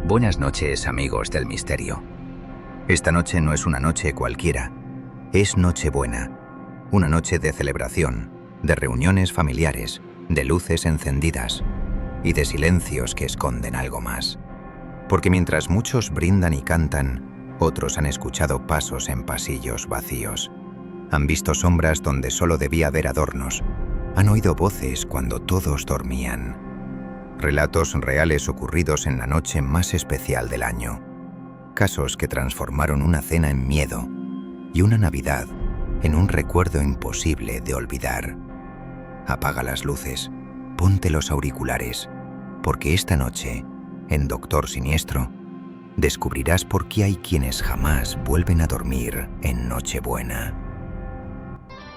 Buenas noches, amigos del misterio. Esta noche no es una noche cualquiera, es Nochebuena, una noche de celebración, de reuniones familiares, de luces encendidas y de silencios que esconden algo más. Porque mientras muchos brindan y cantan, otros han escuchado pasos en pasillos vacíos, han visto sombras donde solo debía haber adornos, han oído voces cuando todos dormían. Relatos reales ocurridos en la noche más especial del año. Casos que transformaron una cena en miedo y una Navidad en un recuerdo imposible de olvidar. Apaga las luces, ponte los auriculares, porque esta noche, en Doctor Siniestro, descubrirás por qué hay quienes jamás vuelven a dormir en Nochebuena.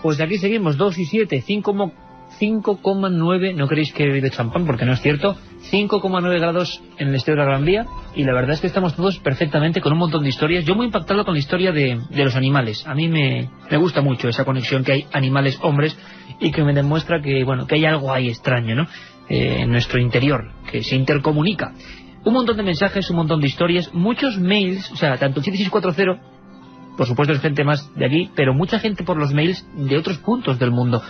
Pues de aquí seguimos, 2 y 7, 5,9, no queréis que he bebido champán porque no es cierto, 5,9 grados en el exterior de la Gran Vía, y la verdad es que estamos todos perfectamente con un montón de historias. Yo muy impactado con la historia de los animales. A mí me gusta mucho esa conexión que hay animales-hombres y que me demuestra que, bueno, que hay algo ahí extraño, ¿no? En nuestro interior, que se intercomunica. Un montón de mensajes, un montón de historias, muchos mails, o sea, tanto 7640, por supuesto es gente más de aquí, pero mucha gente por los mails de otros puntos del mundo.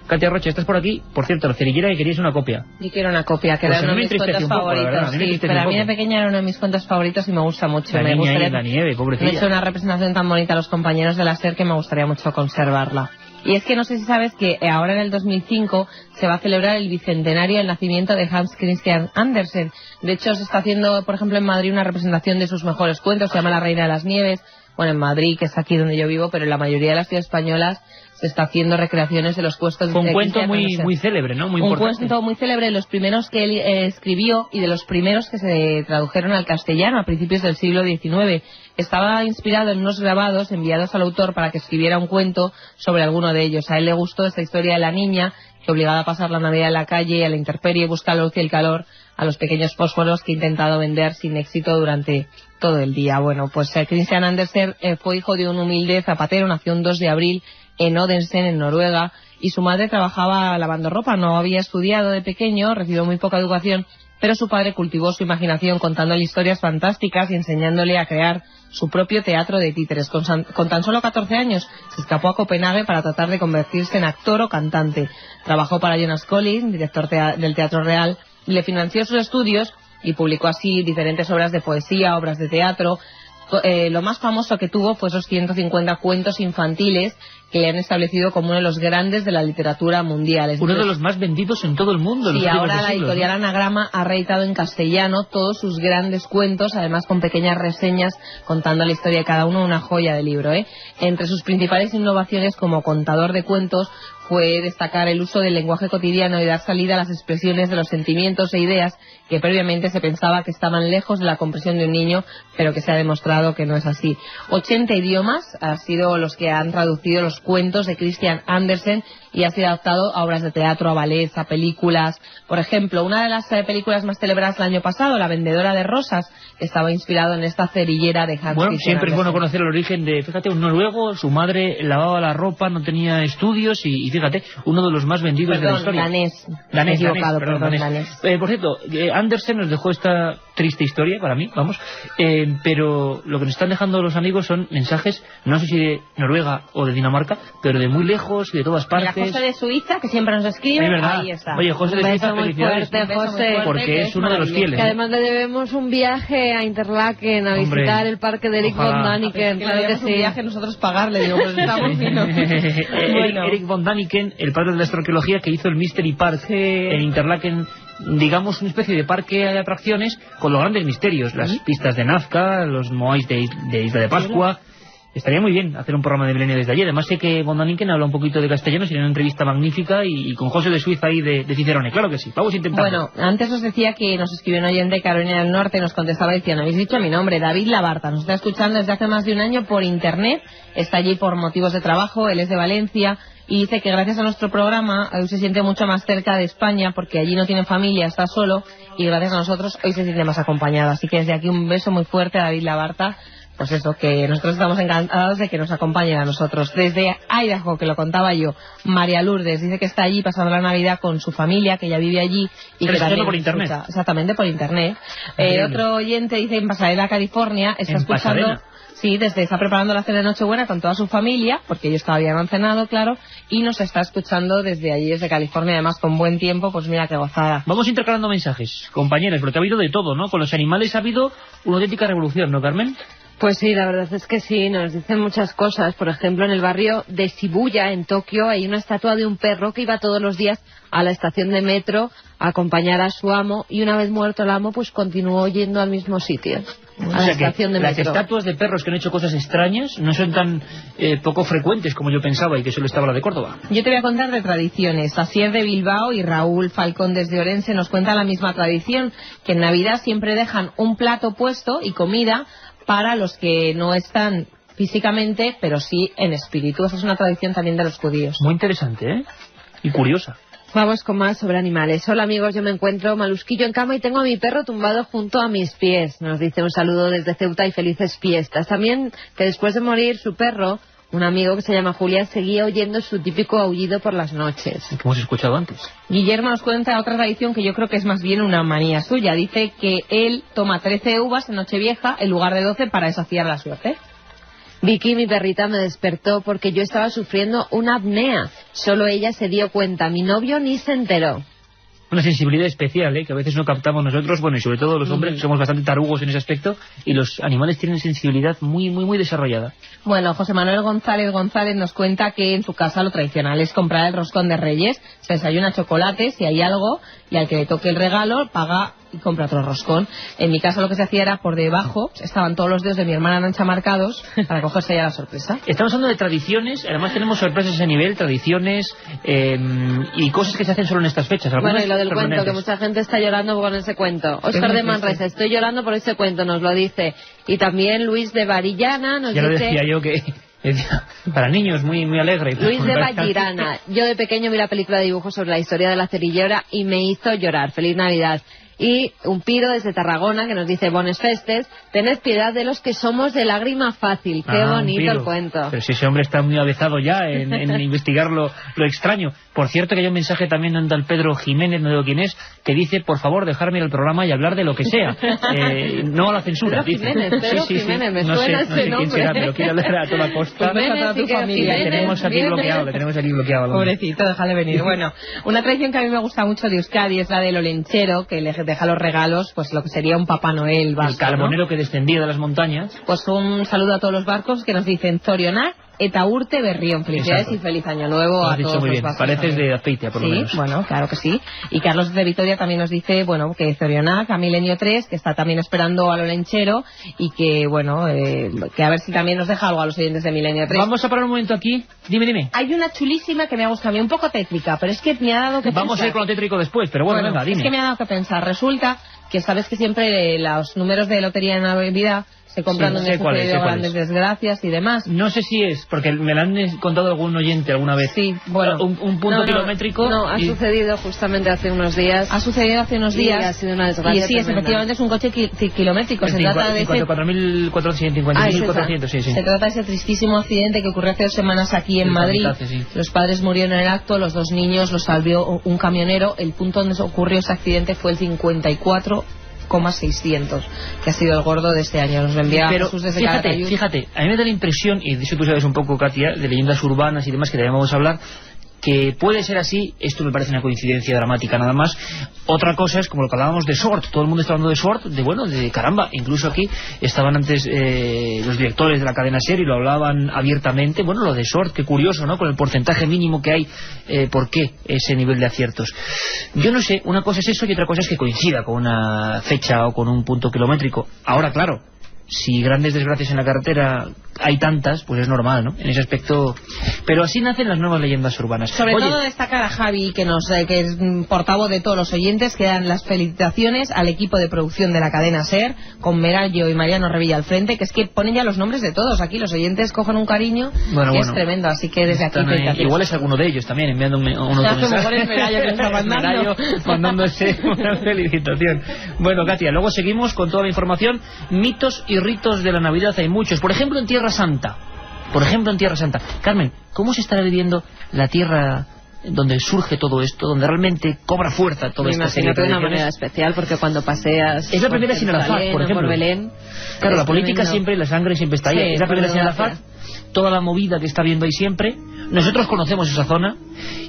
Katia Rocha, estás por aquí. Por cierto, la cerillera, que querías una copia. Yo quiero una copia, que era uno de mis cuentos favoritos. Sí, pero a mí de pequeña era uno de mis cuentos favoritos y me gusta mucho. Me gustaría la nieve, pobrecilla. Me he hecho una representación tan bonita a los compañeros de la SER que me gustaría mucho conservarla. Y es que no sé si sabes que ahora en el 2005 se va a celebrar el bicentenario del nacimiento de Hans Christian Andersen. De hecho, se está haciendo, por ejemplo, en Madrid una representación de sus mejores cuentos, se llama La Reina de las Nieves. Bueno, en Madrid, que es aquí donde yo vivo, pero en la mayoría de las ciudades españolas se está haciendo recreaciones de los cuentos de un cuento muy célebre, ¿no? Muy importante. Un cuento muy célebre, de los primeros que él escribió y de los primeros que se tradujeron al castellano a principios del siglo XIX. Estaba inspirado en unos grabados enviados al autor para que escribiera un cuento sobre alguno de ellos. A él le gustó esta historia de la niña que, obligada a pasar la Navidad en la calle, a la intemperie, busca la luz y el calor, a los pequeños fósforos que ha intentado vender sin éxito durante todo el día. Bueno, pues Christian Andersen fue hijo de un humilde zapatero, nació un 2 de abril en Odense, en Noruega, y su madre trabajaba lavando ropa. No había estudiado de pequeño, recibió muy poca educación, pero su padre cultivó su imaginación contándole historias fantásticas y enseñándole a crear su propio teatro de títeres. Con tan solo 14 años se escapó a Copenhague para tratar de convertirse en actor o cantante. Trabajó para Jonas Collin, director del Teatro Real, y le financió sus estudios y publicó así diferentes obras de poesía, obras de teatro. Lo más famoso que tuvo fue esos 150 cuentos infantiles que le han establecido como uno de los grandes de la literatura mundial. Uno de los más vendidos en todo el mundo. Y ahora la editorial Anagrama ha reeditado en castellano todos sus grandes cuentos, además con pequeñas reseñas contando la historia de cada uno, una joya de libro, ¿eh? Entre sus principales innovaciones como contador de cuentos fue destacar el uso del lenguaje cotidiano y dar salida a las expresiones de los sentimientos e ideas que previamente se pensaba que estaban lejos de la comprensión de un niño, pero que se ha demostrado que no es así. 80 idiomas han sido los que han traducido los cuentos de Christian Andersen y ha sido adaptado a obras de teatro, a ballets, a películas. Por ejemplo, una de las películas más celebradas el año pasado, La vendedora de rosas, estaba inspirado en esta cerillera de Hans Christian siempre Andersen. Es bueno conocer el origen de, fíjate, un noruego, su madre lavaba la ropa, no tenía estudios y fíjate, uno de los más vendidos de la historia. Danés. Por cierto, Andersen nos dejó esta triste historia para mí, vamos, pero lo que nos están dejando los amigos son mensajes, no sé si de Noruega o de Dinamarca, pero de muy lejos y de todas partes. José de Suiza, que siempre nos escribe, ahí está. Oye, José de Suiza, felicidades, José, porque es uno de los fieles. Que además le debemos un viaje a Interlaken, a visitar el parque de Erik von Däniken. Claro que sí. Un viaje nosotros pagarle, digo, pues estamos finos. Erik von Däniken, el padre de la astroarqueología, que hizo el Mystery Park en Interlaken, digamos una especie de parque de atracciones con los grandes misterios, las pistas de Nazca, los moais de Isla de Pascua. Estaría muy bien hacer un programa de Milenio desde allí. Además sé que von Däniken habla un poquito de castellano, sería una entrevista magnífica y con José de Suiza ahí de Cicerone. Claro que sí, vamos a intentarlo. Bueno, antes os decía que nos escribió un oyente de Carolina del Norte, nos contestaba diciendo, habéis dicho mi nombre, David Labarta, nos está escuchando desde hace más de un año por internet, está allí por motivos de trabajo, él es de Valencia, y dice que gracias a nuestro programa hoy se siente mucho más cerca de España porque allí no tiene familia, está solo, y gracias a nosotros hoy se siente más acompañado. Así que desde aquí un beso muy fuerte a David Labarta pues eso, que nosotros estamos encantados de que nos acompañen a nosotros. Desde Idaho, que lo contaba yo, María Lourdes dice que está allí pasando la Navidad con su familia, que ella vive allí y que también por internet. Exactamente, por internet. Otro oyente dice en Pasadena, California, está escuchando... Pasadena. Sí, está preparando la cena de Nochebuena con toda su familia, porque ellos todavía no han cenado, claro, y nos está escuchando desde allí, desde California, además con buen tiempo, pues mira qué gozada. Vamos intercalando mensajes, compañeras, porque ha habido de todo, ¿no? Con los animales ha habido una auténtica revolución, ¿no, Carmen? Pues sí, la verdad es que sí, nos dicen muchas cosas. Por ejemplo, en el barrio de Shibuya, en Tokio, hay una estatua de un perro que iba todos los días a la estación de metro a acompañar a su amo, y una vez muerto el amo, pues continuó yendo al mismo sitio, a la estación de metro. Las estatuas de perros que han hecho cosas extrañas no son tan poco frecuentes como yo pensaba, y que solo estaba la de Córdoba. Yo te voy a contar de tradiciones. Asier de Bilbao y Raúl Falcón desde Orense nos cuentan la misma tradición, que en Navidad siempre dejan un plato puesto y comida para los que no están físicamente, pero sí en espíritu. Esa es una tradición también de los judíos. Muy interesante, ¿eh? Y curiosa. Vamos con más sobre animales. Hola amigos, yo me encuentro malusquillo en cama y tengo a mi perro tumbado junto a mis pies. Nos dice un saludo desde Ceuta y felices fiestas. También que después de morir su perro, un amigo que se llama Julián seguía oyendo su típico aullido por las noches. Que hemos escuchado antes. Guillermo nos cuenta otra tradición que yo creo que es más bien una manía suya. Dice que él toma 13 uvas en Nochevieja en lugar de 12 para desafiar la suerte. Vicky, mi perrita, me despertó porque yo estaba sufriendo una apnea. Solo ella se dio cuenta, mi novio ni se enteró. Una sensibilidad especial, que a veces no captamos nosotros, bueno, y sobre todo los hombres, que somos bastante tarugos en ese aspecto, y los animales tienen sensibilidad muy, muy, muy desarrollada. Bueno, José Manuel González nos cuenta que en su casa lo tradicional es comprar el roscón de Reyes, se desayuna chocolate, si hay algo, y al que le toque el regalo, paga y compra otro roscón. En mi casa lo que se hacía era por debajo, estaban todos los dedos de mi hermana Nancha marcados para cogerse ya la sorpresa. Estamos hablando de tradiciones, además tenemos sorpresas a ese nivel, tradiciones y cosas que se hacen solo en estas fechas. Bueno, y lo del cuento, que mucha gente está llorando con ese cuento. Óscar de Manresa, estoy llorando por ese cuento, nos lo dice. Y también Luis de Varillana nos dice... Ya lo decía yo que... para niños, muy, muy alegre. Luis de Vallirana, yo de pequeño vi la película de dibujos sobre la historia de la cerillera y me hizo llorar. Feliz Navidad. Y un Piro desde Tarragona que nos dice: Bones festes, tened piedad de los que somos de lágrima fácil. Qué bonito el cuento. Pero si ese hombre está muy avezado ya en investigar lo extraño. Por cierto, que hay un mensaje también de tal Pedro Jiménez, no digo quién es, que dice: por favor, dejarme ir al programa y hablar de lo que sea. No a la censura. Pedro Jiménez, me suena ese nombre. Quién será, pero quiere hablar a toda costa. Jiménez, le tenemos aquí bloqueado. Pobrecito, déjale venir. Bueno, una tradición que a mí me gusta mucho de Euskadi es la del olenchero, que le deja los regalos, pues lo que sería un Papá Noel vasco, el carbonero, ¿no? Que descendía de las montañas. Pues un saludo a todos los barcos que nos dicen Zorionak eta urte berrión. Felicidades. Exacto. Y feliz año nuevo a todos muy los bien. vascos. Pareces también. De Azpeitia, por lo menos. Sí, bueno, claro que sí. Y Carlos de Vitoria también nos dice, bueno, que Zorionak a Milenio 3, que está también esperando al olenchero, y que, bueno, que a ver si también nos deja algo a los oyentes de Milenio 3. Vamos a parar un momento aquí. Dime. Hay una chulísima que me ha gustado a mí, un poco tétrica, pero es que me ha dado que Vamos pensar. a ir con lo tétrico después, pero bueno, venga, dime. Es que me ha dado que pensar. Resulta que sabes que siempre los números de lotería en Navidad se compran donde se sucedido grandes desgracias y demás. No sé si es, porque me lo han contado algún oyente alguna vez. Sí, bueno. Un punto kilométrico. No, ha sucedido justamente hace unos días. Ha sucedido hace unos días. Y ha sido una desgracia. Y sí, efectivamente es un coche kilométrico. Se trata de 54.400, sí. Se trata de ese tristísimo accidente que ocurrió hace 2 semanas aquí en Madrid. Sí. Los padres murieron en el acto, los 2 niños los salvó un camionero. El punto donde ocurrió ese accidente fue el 54,600, que ha sido el gordo de este año. Nos lo envía Jesús desde Calatayud. Fíjate, a mí me da la impresión, y de eso tú sabes un poco, Katia, de leyendas urbanas y demás que debemos hablar, que puede ser así. Esto me parece una coincidencia dramática nada más. Otra cosa es como lo que hablábamos de Sword. Todo el mundo está hablando de Sword, de caramba. Incluso aquí estaban antes los directores de la cadena SER y lo hablaban abiertamente. Bueno, lo de Sword, qué curioso, ¿no? Con el porcentaje mínimo que hay, ¿por qué ese nivel de aciertos? Yo no sé, una cosa es eso y otra cosa es que coincida con una fecha o con un punto kilométrico. Ahora, claro, si grandes desgracias en la carretera hay tantas, pues es normal, ¿no? En ese aspecto. Pero así nacen las nuevas leyendas urbanas. Sobre todo destacar a Javi, que es portavoz de todos los oyentes, que dan las felicitaciones al equipo de producción de la cadena SER, con Merallo y Mariano Revilla al frente, que es que ponen ya los nombres de todos. Aquí los oyentes cogen un cariño que es tremendo, así que desde aquí felicitaciones. Igual es alguno de ellos también, enviándome uno de mensajes. Mejor es Merallo que está mandando. Mandándose una felicitación. Bueno, Katia, luego seguimos con toda la información, mitos y y ritos de la Navidad hay muchos. Por ejemplo, en Tierra Santa. Carmen, ¿cómo se estará viviendo la tierra donde surge todo esto, donde realmente cobra fuerza todo esto? Me imagino que de una manera especial, porque cuando paseas... Es la primera sin Arafat, por ejemplo. Por Belén, claro, la política siempre, la sangre siempre está ahí. Es la primera sin Arafat, toda la movida que está viendo ahí siempre. Nosotros conocemos esa zona.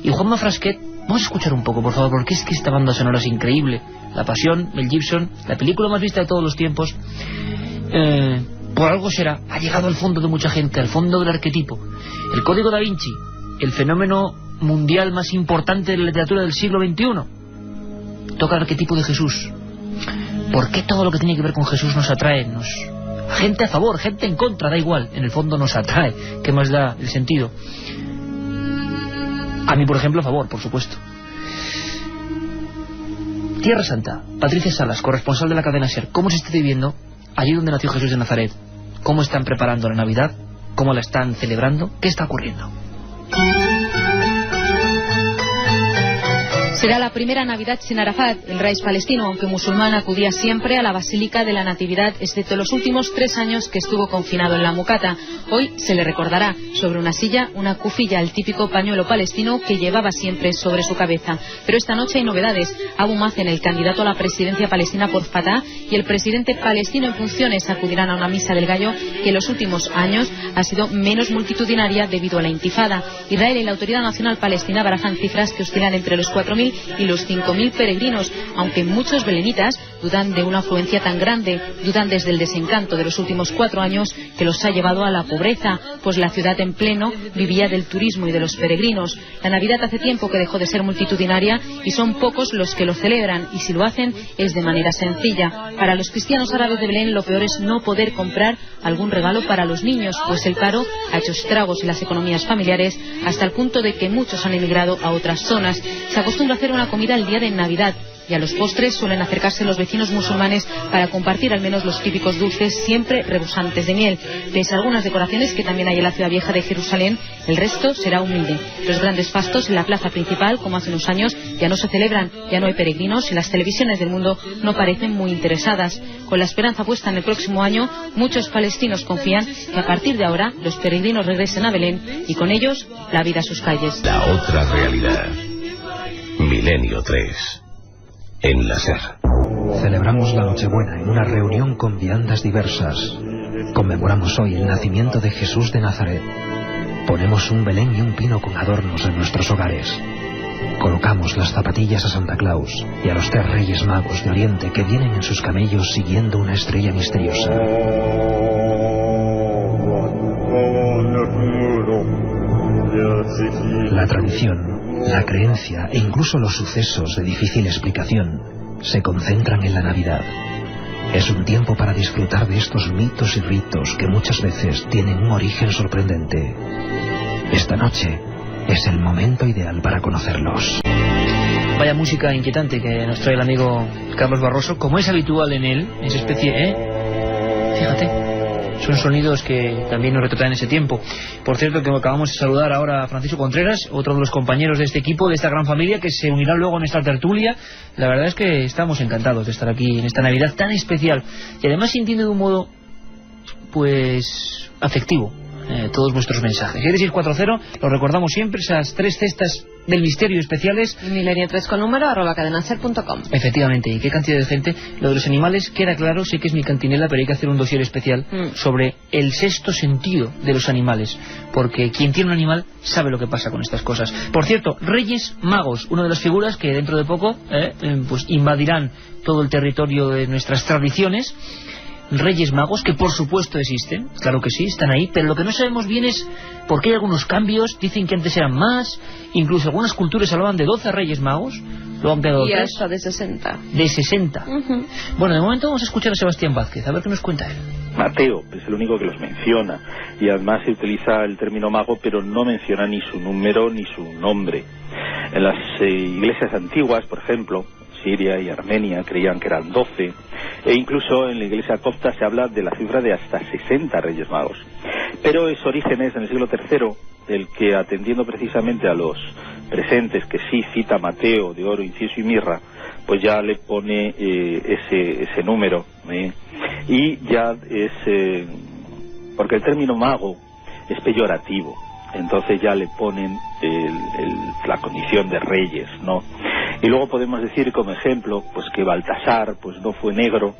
Y Juanma Frasquet, vamos a escuchar un poco, por favor, porque es que esta banda sonora es increíble. La Pasión, Mel Gibson, la película más vista de todos los tiempos. Por algo será, ha llegado al fondo de mucha gente, al fondo del arquetipo. El Código Da Vinci, el fenómeno mundial más importante de la literatura del siglo XXI, toca el arquetipo de Jesús. ¿Por qué todo lo que tiene que ver con Jesús nos atrae? Gente a favor, gente en contra, da igual, en el fondo nos atrae. ¿Qué más da el sentido? A mí, por ejemplo, a favor, por supuesto. Tierra Santa, Patricia Salas, corresponsal de la cadena SER. ¿Cómo se está viviendo allí donde nació Jesús de Nazaret? ¿Cómo están preparando la Navidad? ¿Cómo la están celebrando? ¿Qué está ocurriendo? Será la primera Navidad sin Arafat. El raíz palestino, aunque musulmán, acudía siempre a la Basílica de la Natividad, excepto los últimos 3 años que estuvo confinado en la Mucata. Hoy se le recordará sobre una silla, una kufilla, el típico pañuelo palestino que llevaba siempre sobre su cabeza. Pero esta noche hay novedades. Abu Mazen, el candidato a la presidencia palestina por Fatah, y el presidente palestino en funciones acudirán a una misa del gallo que en los últimos años ha sido menos multitudinaria debido a la intifada. Israel y la Autoridad Nacional Palestina barajan cifras que oscilan entre los 4.000 y los 5.000 peregrinos, aunque muchos belenitas dudan de una afluencia tan grande, dudan desde el desencanto de los últimos 4 años que los ha llevado a la pobreza, pues la ciudad en pleno vivía del turismo y de los peregrinos. La Navidad hace tiempo que dejó de ser multitudinaria y son pocos los que lo celebran, y si lo hacen es de manera sencilla. Para los cristianos árabes de Belén lo peor es no poder comprar algún regalo para los niños, pues el paro ha hecho estragos en las economías familiares hasta el punto de que muchos han emigrado a otras zonas. Se acostumbra a hacer una comida el día de Navidad, y a los postres suelen acercarse los vecinos musulmanes para compartir al menos los típicos dulces, siempre rebosantes de miel. Pese a algunas decoraciones que también hay en la ciudad vieja de Jerusalén, el resto será humilde. Los grandes fastos en la plaza principal, como hace unos años, ya no se celebran, ya no hay peregrinos y las televisiones del mundo no parecen muy interesadas. Con la esperanza puesta en el próximo año, muchos palestinos confían que a partir de ahora los peregrinos regresen a Belén y con ellos la vida a sus calles. La otra realidad. Milenio 3. En la SER. Celebramos la Nochebuena en una reunión con viandas diversas. Conmemoramos hoy el nacimiento de Jesús de Nazaret. Ponemos un Belén y un pino con adornos en nuestros hogares. Colocamos las zapatillas a Santa Claus y a los 3 Reyes Magos de Oriente que vienen en sus camellos siguiendo una estrella misteriosa. La tradición, la creencia e incluso los sucesos de difícil explicación se concentran en la Navidad. Es un tiempo para disfrutar de estos mitos y ritos que muchas veces tienen un origen sorprendente. Esta noche es el momento ideal para conocerlos. Vaya música inquietante que nos trae el amigo Carlos Barroso, como es habitual en él, esa especie, fíjate. Son sonidos que también nos retrotraen ese tiempo. Por cierto, que acabamos de saludar ahora a Francisco Contreras, otro de los compañeros de este equipo, de esta gran familia, que se unirá luego a nuestra tertulia. La verdad es que estamos encantados de estar aquí en esta Navidad tan especial. Y además sintiendo de un modo, pues, afectivo todos vuestros mensajes. 640, lo recordamos siempre, esas 3 cestas del misterio especiales. Milenio 3 con número @cadenaser.com. Efectivamente, y qué cantidad de gente. Lo de los animales queda claro, sé que es mi cantinela, pero hay que hacer un dossier especial sobre el sexto sentido de los animales, porque quien tiene un animal sabe lo que pasa con estas cosas. Por cierto, Reyes Magos, una de las figuras que dentro de poco pues invadirán todo el territorio de nuestras tradiciones. Reyes Magos, que por supuesto existen, claro que sí, están ahí, pero lo que no sabemos bien es por qué hay algunos cambios. Dicen que antes eran más, incluso algunas culturas hablaban de 12 Reyes Magos, luego han quedado 3. Y hasta de 60. De 60. Bueno, de momento vamos a escuchar a Sebastián Vázquez, a ver qué nos cuenta él. Mateo es el único que los menciona, y además se utiliza el término mago, pero no menciona ni su número ni su nombre. En las iglesias antiguas, por ejemplo, Siria y Armenia, creían que eran 12, e incluso en la iglesia copta se habla de la cifra de hasta 60 Reyes Magos. Pero es Orígenes, en el siglo III, el que, atendiendo precisamente a los presentes, que sí cita Mateo, de oro, incienso y mirra, pues ya le pone ese número. Y ya es... porque el término mago es peyorativo, entonces ya le ponen la condición de reyes, ¿no? Y luego podemos decir como ejemplo pues que Baltasar pues no fue negro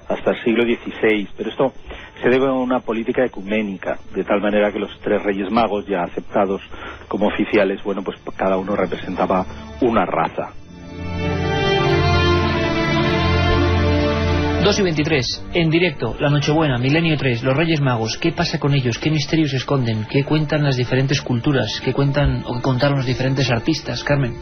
hasta el siglo XVI, pero esto se debe a una política ecuménica, de tal manera que los 3 reyes magos ya aceptados como oficiales, bueno, pues cada uno representaba una raza. 2:23, en directo, la Nochebuena, Milenio 3, los Reyes Magos. ¿Qué pasa con ellos? ¿Qué misterios esconden? ¿Qué cuentan las diferentes culturas? ¿Qué cuentan o qué contaron los diferentes artistas, Carmen?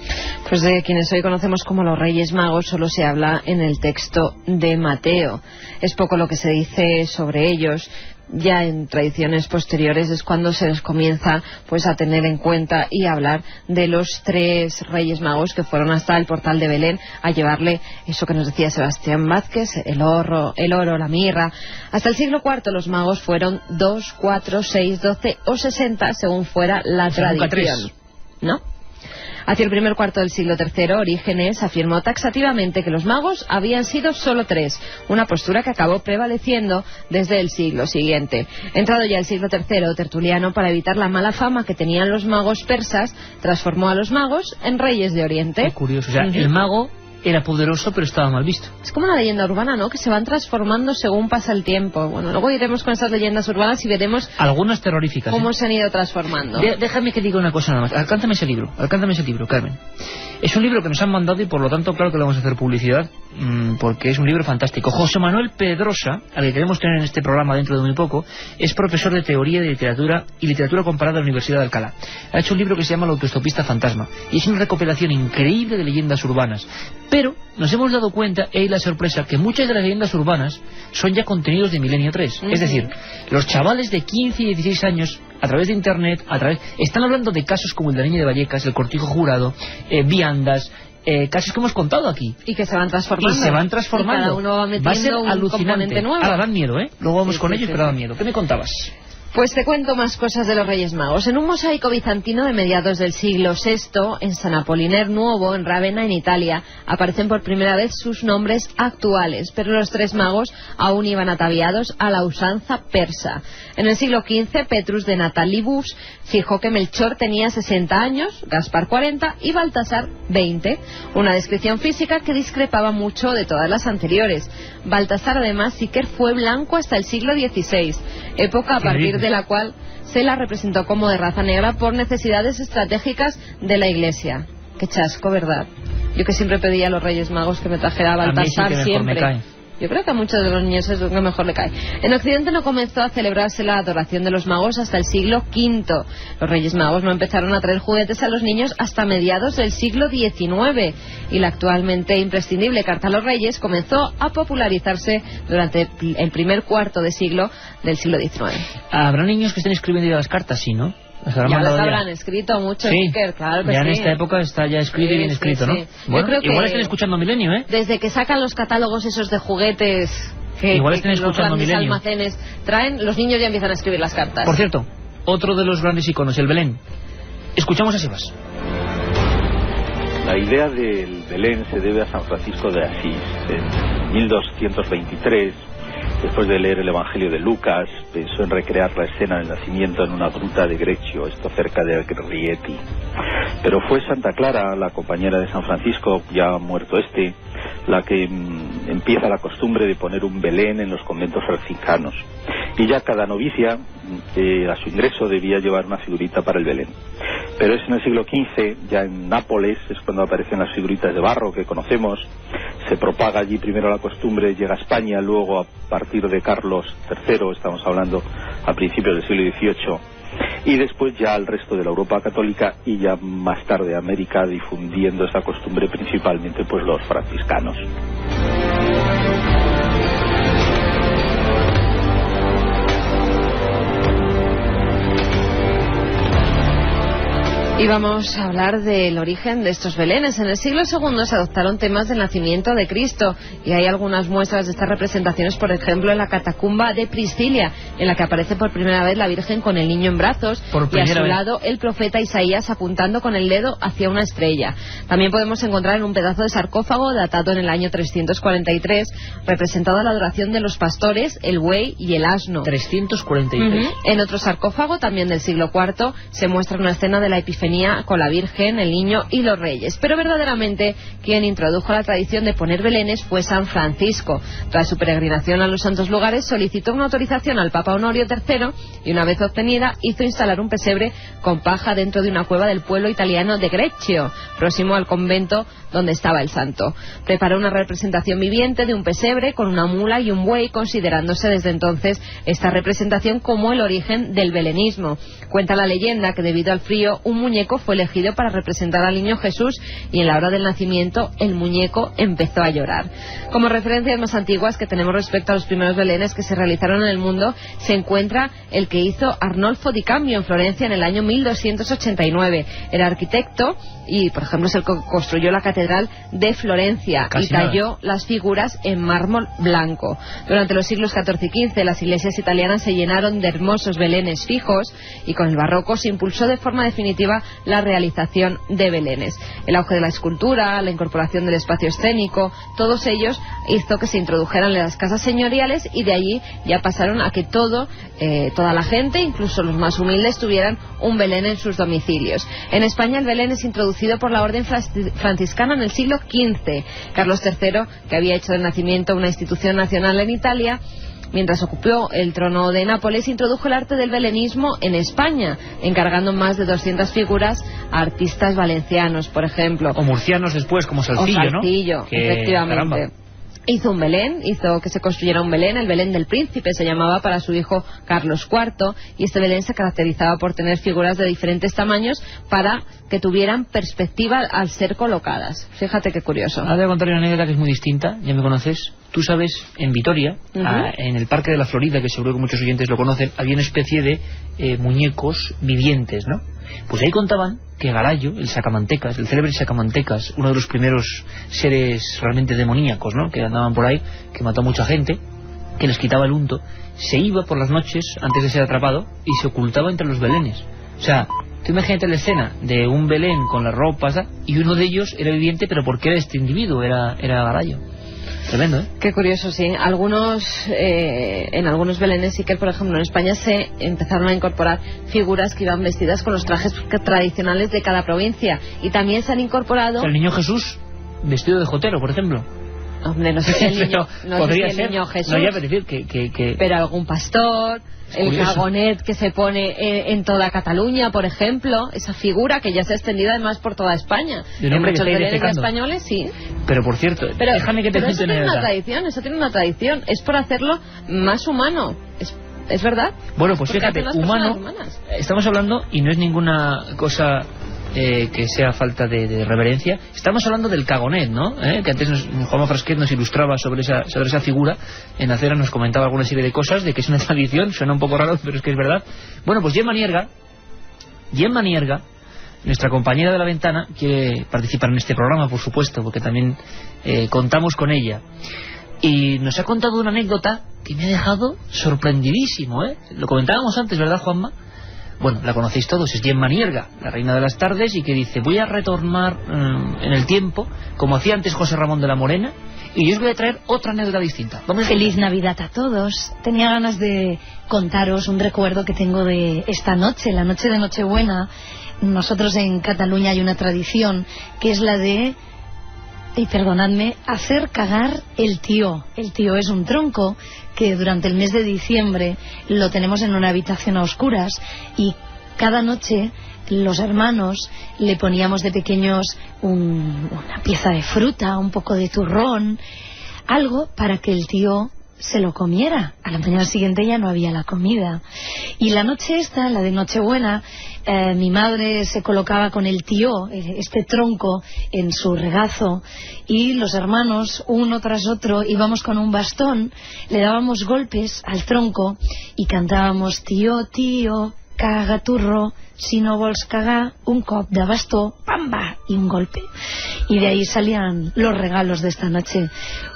Pues de quienes hoy conocemos como los Reyes Magos solo se habla en el texto de Mateo. Es poco lo que se dice sobre ellos. Ya en tradiciones posteriores es cuando se les comienza pues a tener en cuenta y a hablar de los 3 Reyes Magos que fueron hasta el portal de Belén a llevarle eso que nos decía Sebastián Vázquez, el oro, la mirra. Hasta el siglo IV los magos fueron 2, 4, 6, 12 o 60 según fuera la tradición, ¿no? Hacia el primer cuarto del siglo III, Orígenes afirmó taxativamente que los magos habían sido solo 3, una postura que acabó prevaleciendo desde el siglo siguiente. Entrado ya el siglo III, Tertuliano, para evitar la mala fama que tenían los magos persas, transformó a los magos en reyes de Oriente. Qué curioso, o sea, el mago era poderoso pero estaba mal visto. Es como una leyenda urbana, ¿no? Que se van transformando según pasa el tiempo. Bueno, luego iremos con esas leyendas urbanas y veremos algunas terroríficas, cómo se han ido transformando. Déjame que diga una cosa nada más. Alcántame ese libro, Carmen. Es un libro que nos han mandado y por lo tanto claro que le vamos a hacer publicidad porque es un libro fantástico. José Manuel Pedrosa, al que queremos tener en este programa dentro de muy poco, es profesor de teoría de literatura y literatura comparada de la Universidad de Alcalá. Ha hecho un libro que se llama El autoestopista fantasma y es una recopilación increíble de leyendas urbanas. Pero nos hemos dado cuenta, y la sorpresa, que muchas de las leyendas urbanas son ya contenidos de Milenio 3. Es decir, los chavales de 15 y 16 años, a través de Internet, están hablando de casos como el de la niña de Vallecas, el cortijo jurado, viandas, casos que hemos contado aquí. Y que se van transformando. Y cada uno va metiendo a ser un alucinante. Componente nuevo. Ahora dan miedo, ¿eh? Luego vamos con ellos, pero dan miedo. ¿Qué me contabas? Pues te cuento más cosas de los Reyes Magos. En un mosaico bizantino de mediados del siglo VI, en San Apolinar Nuovo, en Rávena, en Italia, aparecen por primera vez sus nombres actuales, pero los 3 magos aún iban ataviados a la usanza persa. En el siglo XV, Petrus de Natalibus fijó que Melchor tenía 60 años, Gaspar 40 y Baltasar 20, una descripción física que discrepaba mucho de todas las anteriores. Baltasar, además, sí que fue blanco hasta el siglo XVI, época a partir de la cual se la representó como de raza negra por necesidades estratégicas de la Iglesia. Qué chasco, ¿verdad? Yo que siempre pedía a los Reyes Magos que me trajera a Baltasar, a mí sí que siempre. Me cae. Yo creo que a muchos de los niños es lo que mejor le cae. En Occidente no comenzó a celebrarse la adoración de los magos hasta el siglo V. Los Reyes Magos no empezaron a traer juguetes a los niños hasta mediados del siglo XIX. Y la actualmente imprescindible Carta a los Reyes comenzó a popularizarse durante el primer cuarto de siglo del siglo XIX. ¿Habrá niños que estén escribiendo ya las cartas? Sí, ¿no? Ya las habrán escrito mucho, sí, Iker, claro que ya sí. en esta época está ya escrito y bien escrito, ¿no? Bueno, yo creo igual que están escuchando Milenio, ¿eh? Desde que sacan los catálogos esos de juguetes que igual están escuchando los grandes Milenio. almacenes traen, los niños ya empiezan a escribir las cartas. Por cierto, otro de los grandes iconos, el Belén. Escuchamos a Sebas. La idea del Belén se debe a San Francisco de Asís. En 1223, después de leer el Evangelio de Lucas, pensó en recrear la escena del nacimiento en una gruta de Greccio, esto cerca de Rieti. Pero fue Santa Clara, la compañera de San Francisco, ya muerto la que empieza la costumbre de poner un Belén en los conventos franciscanos. Y ya cada novicia, a su ingreso, debía llevar una figurita para el Belén. Pero es en el siglo XV, ya en Nápoles, es cuando aparecen las figuritas de barro que conocemos. Se propaga allí primero la costumbre, llega a España, luego a partir de Carlos III, estamos hablando a principios del siglo XVIII, y después ya al resto de la Europa católica y ya más tarde a América, difundiendo esta costumbre principalmente pues los franciscanos. Y vamos a hablar del origen de estos belenes. En el siglo II se adoptaron temas del nacimiento de Cristo y hay algunas muestras de estas representaciones, por ejemplo, en la catacumba de Priscilia, en la que aparece por primera vez la Virgen con el niño en brazos y a su lado el profeta Isaías apuntando con el dedo hacia una estrella. También podemos encontrar en un pedazo de sarcófago datado en el año 343, representada la adoración de los pastores, el buey y el asno. 343. En otro sarcófago, también del siglo IV, se muestra una escena de la Epifanía con la Virgen, el niño y los reyes. Pero verdaderamente quien introdujo la tradición de poner belenes fue San Francisco. Tras su peregrinación a los santos lugares solicitó una autorización al Papa Honorio III y una vez obtenida hizo instalar un pesebre con paja dentro de una cueva del pueblo italiano de Greccio, próximo al convento donde estaba el santo. Preparó una representación viviente de un pesebre con una mula y un buey, considerándose desde entonces esta representación como el origen del belenismo. Cuenta la leyenda que debido al frío un muñeco fue elegido para representar al niño Jesús y en la hora del nacimiento el muñeco empezó a llorar. Como referencias más antiguas que tenemos respecto a los primeros belenes que se realizaron en el mundo se encuentra el que hizo Arnolfo di Cambio en Florencia en el año 1289. Era arquitecto y, por ejemplo, es el que construyó la catedral de Florencia y talló las figuras en mármol blanco. Durante los siglos XIV y XV las iglesias italianas se llenaron de hermosos belenes fijos y con el barroco se impulsó de forma definitiva la realización de belenes. El auge de la escultura, la incorporación del espacio escénico, todos ellos hizo que se introdujeran en las casas señoriales y de allí ya pasaron a que toda la gente, incluso los más humildes, tuvieran un belén en sus domicilios. En España el belén es introducido por la orden franciscana en el siglo XV. Carlos III, que había hecho del nacimiento una institución nacional en Italia, mientras ocupó el trono de Nápoles, introdujo el arte del belenismo en España, encargando más de 200 figuras a artistas valencianos, por ejemplo. O murcianos después, como Salcillo, ¿no? Salcillo, efectivamente. Caramba. Hizo un belén, hizo que se construyera un belén, el Belén del Príncipe se llamaba, para su hijo Carlos IV, y este belén se caracterizaba por tener figuras de diferentes tamaños para que tuvieran perspectiva al ser colocadas. Fíjate qué curioso. Ahora voy a contar una anécdota que es muy distinta, ya me conoces. Tú sabes, en Vitoria, en el Parque de la Florida, que seguro que muchos oyentes lo conocen, había una especie de muñecos vivientes, ¿no? Pues ahí contaban que Galayo, el sacamantecas, el célebre sacamantecas, uno de los primeros seres realmente demoníacos, ¿no?, que andaban por ahí, que mató a mucha gente, que les quitaba el unto, se iba por las noches antes de ser atrapado y se ocultaba entre los belenes. O sea, tú imagínate la escena de un belén con las ropas y uno de ellos era viviente, pero porque era este individuo, era Galayo. Tremendo, ¿eh? Qué curioso, sí. En algunos belenes sí que, por ejemplo, en España se empezaron a incorporar figuras que iban vestidas con los trajes tradicionales de cada provincia. Y también se han incorporado... O sea, el niño Jesús vestido de jotero, por ejemplo. Hombre, no sé si el niño, niño Jesús. No, ya, pero decir que... Pero algún pastor... El cagonet que se pone en toda Cataluña, por ejemplo, esa figura que ya se ha extendido además por toda España. En muchos belenes españoles, sí. Pero por cierto, déjame que te cuente eso tiene una tradición, eso tiene una tradición. Es por hacerlo más humano. ¿Es verdad? Bueno, pues fíjate, humano, estamos hablando, y no es ninguna cosa que sea falta de reverencia, estamos hablando del cagonet, ¿no? Que antes Juanma Frasquet nos ilustraba sobre esa figura. En Acera nos comentaba alguna serie de cosas, de que es una tradición, suena un poco raro, pero es que es verdad. Bueno, pues Gemma Nierga, nuestra compañera de La Ventana, quiere participar en este programa, por supuesto, porque también contamos con ella. Y nos ha contado una anécdota que me ha dejado sorprendidísimo, ¿eh? Lo comentábamos antes, ¿verdad, Juanma? Bueno, la conocéis todos, es Gemma Nierga, la reina de las tardes, y que dice: voy a retornar en el tiempo, como hacía antes José Ramón de la Morena, y yo os voy a traer otra anécdota distinta. Feliz Navidad a todos. Tenía ganas de contaros un recuerdo que tengo de esta noche, la noche de Nochebuena. Nosotros en Cataluña hay una tradición que es la de, y perdonadme, hacer cagar el tío. El tío es un tronco que durante el mes de diciembre lo tenemos en una habitación a oscuras, y cada noche los hermanos le poníamos de pequeños una pieza de fruta, un poco de turrón, algo para que el tío se lo comiera. A la mañana siguiente ya no había la comida. Y la noche esta, la de Nochebuena, mi madre se colocaba con el tío, este tronco, en su regazo, y los hermanos, uno tras otro, íbamos con un bastón, le dábamos golpes al tronco y cantábamos: tío, tío, caga turro, si no vols cagar, un cop de bastó, pamba, y un golpe. Y de ahí salían los regalos de esta noche.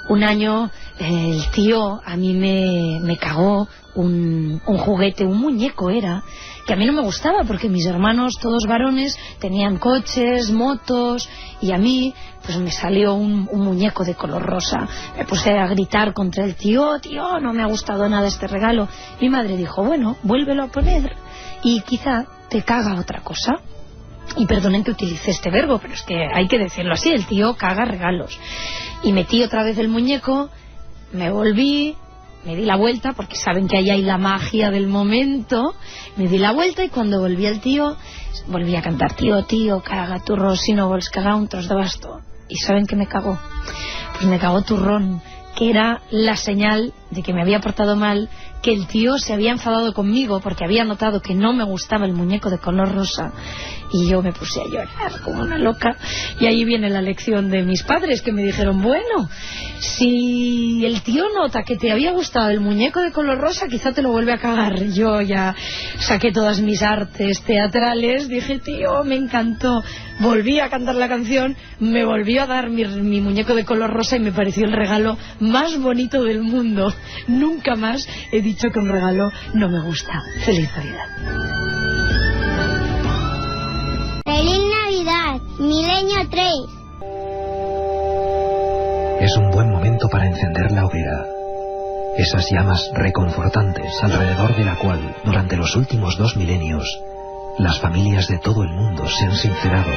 Un año el tío a mí me cagó un juguete, un muñeco era, que a mí no me gustaba porque mis hermanos, todos varones, tenían coches, motos, y a mí pues me salió un muñeco de color rosa. Me puse a gritar contra el tío, tío, no me ha gustado nada este regalo. Mi madre dijo, bueno, vuélvelo a poner y quizá te caga otra cosa. Y perdonen que utilice este verbo, pero es que hay que decirlo así, el tío caga regalos. Y metí otra vez el muñeco, me volví, me di la vuelta, porque saben que ahí hay la magia del momento, me di la vuelta y cuando volví al tío, volví a cantar, tío, tío, caga turro, si no vols cagar un tros de bastó. ¿Y saben qué me cagó? Pues me cagó turrón, que era la señal de que me había portado mal, que el tío se había enfadado conmigo porque había notado que no me gustaba el muñeco de color rosa, y yo me puse a llorar como una loca. Y ahí viene la lección de mis padres, que me dijeron, bueno, si el tío nota que te había gustado el muñeco de color rosa, quizá te lo vuelve a cagar. Yo ya saqué todas mis artes teatrales, dije, tío, me encantó, volví a cantar la canción, me volvió a dar mi muñeco de color rosa y me pareció el regalo más bonito del mundo. Nunca más he dicho que un regalo no me gusta. Feliz Navidad. ¡Feliz Navidad! Milenio 3. Es un buen momento para encender la hoguera. Esas llamas reconfortantes alrededor de la cual, durante los últimos 2 milenios, las familias de todo el mundo se han sincerado,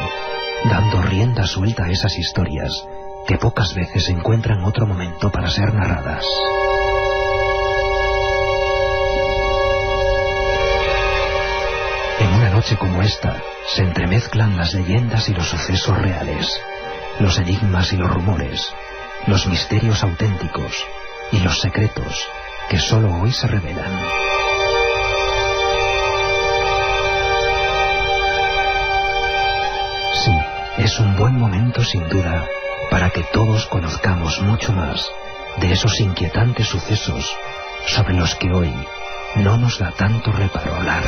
dando rienda suelta a esas historias que pocas veces encuentran otro momento para ser narradas. En una noche como esta, se entremezclan las leyendas y los sucesos reales, los enigmas y los rumores, los misterios auténticos y los secretos que solo hoy se revelan. Sí, es un buen momento sin duda para que todos conozcamos mucho más de esos inquietantes sucesos sobre los que hoy no nos da tanto reparo hablar.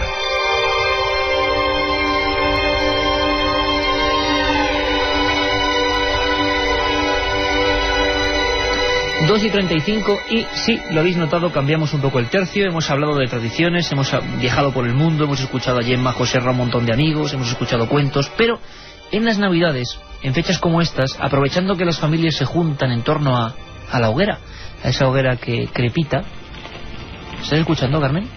2:35 y sí, lo habéis notado, cambiamos un poco el tercio, hemos hablado de tradiciones, hemos viajado por el mundo, hemos escuchado a Gemma, José Ra, un montón de amigos, hemos escuchado cuentos, pero en las Navidades, en fechas como estas, aprovechando que las familias se juntan en torno a la hoguera, a esa hoguera que crepita. ¿Estás escuchando, Carmen?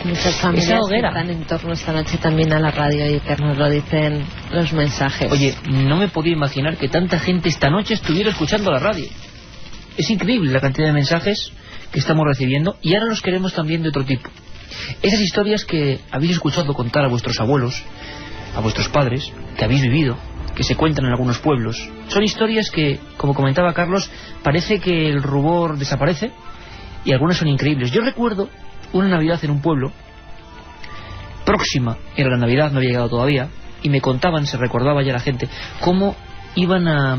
Muchas familias están en torno esta noche también a la radio y que nos lo dicen los mensajes. Oye, no me podía imaginar que tanta gente esta noche estuviera escuchando la radio. Es increíble la cantidad de mensajes que estamos recibiendo, y ahora los queremos también de otro tipo. Esas historias que habéis escuchado contar a vuestros abuelos, a vuestros padres, que habéis vivido, que se cuentan en algunos pueblos. Son historias que, como comentaba Carlos, parece que el rubor desaparece y algunas son increíbles. Yo recuerdo una Navidad en un pueblo, próxima era la Navidad, no había llegado todavía, y me contaban, se recordaba ya la gente, cómo iban a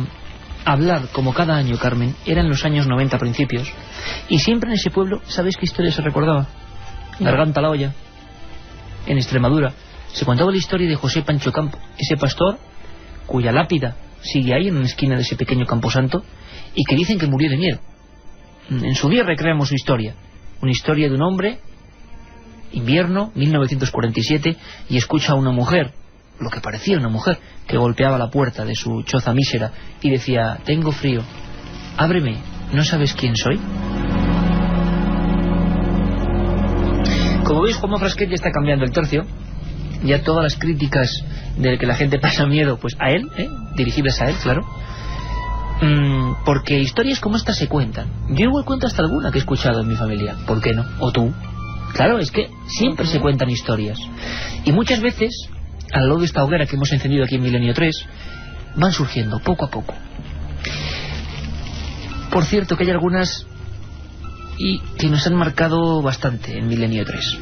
hablar, como cada año, Carmen, eran los años 90 principios, y siempre en ese pueblo, ¿sabéis qué historia se recordaba? Garganta la olla, en Extremadura, se contaba la historia de José Pancho Campo, ese pastor cuya lápida sigue ahí en una esquina de ese pequeño camposanto, y que dicen que murió de miedo. En su día recreamos su historia, una historia de un hombre, invierno, 1947, y escucha a una mujer, lo que parecía una mujer, que golpeaba la puerta de su choza mísera y decía: tengo frío, ábreme, ¿no sabes quién soy? Como veis, Juanma Frasquet ya está cambiando el tercio, ya todas las críticas de que la gente pasa miedo, pues a él, dirigibles a él, claro, porque historias como esta se cuentan. Yo igual cuento hasta alguna que he escuchado en mi familia, ¿por qué no? O tú. Claro, es que siempre se cuentan historias, y muchas veces, al lado de esta hoguera que hemos encendido aquí en Milenio 3, van surgiendo poco a poco. Por cierto, que hay algunas y que nos han marcado bastante en Milenio 3,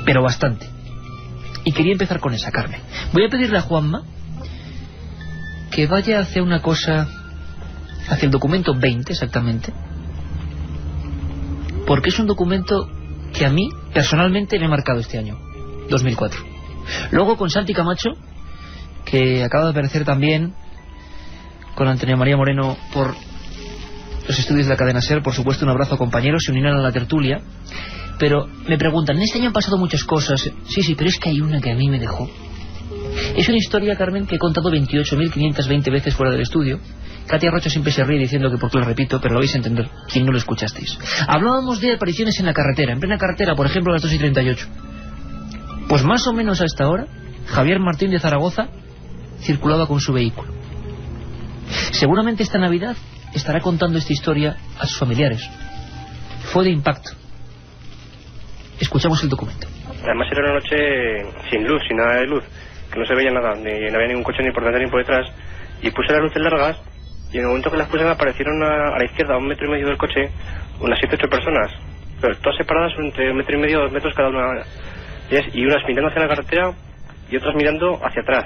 pero bastante. Y quería empezar con esa, Carmen. Voy a pedirle a Juanma que vaya hacia una cosa, hacia el documento 20 exactamente, porque es un documento que a mí personalmente me ha marcado este año. 2004. Luego con Santi Camacho, que acaba de aparecer también con Antonio María Moreno por los estudios de la cadena SER. Por supuesto, un abrazo, compañeros, se unieron a la tertulia. Pero me preguntan, en este año han pasado muchas cosas. Sí, pero es que hay una que a mí me dejó. Es una historia, Carmen, que he contado 28.520 veces fuera del estudio. Katia Rocha siempre se ríe diciendo que por qué lo repito, pero lo vais a entender quien no lo escuchasteis. Hablábamos de apariciones en la carretera, en plena carretera, por ejemplo a las 2:38. Pues más o menos a esta hora, Javier Martín de Zaragoza circulaba con su vehículo. Seguramente esta Navidad estará contando esta historia a sus familiares. Fue de impacto. Escuchamos el documento. Además era una noche sin luz, sin nada de luz, que no se veía nada, no había ningún coche ni por delante ni por detrás, y puse las luces largas, y en el momento que las puse me aparecieron a la izquierda, a 1,5 metros del coche, unas 7 o 8 personas, pero todas separadas entre 1,5 metros y 2 metros cada una, y unas mirando hacia la carretera y otras mirando hacia atrás.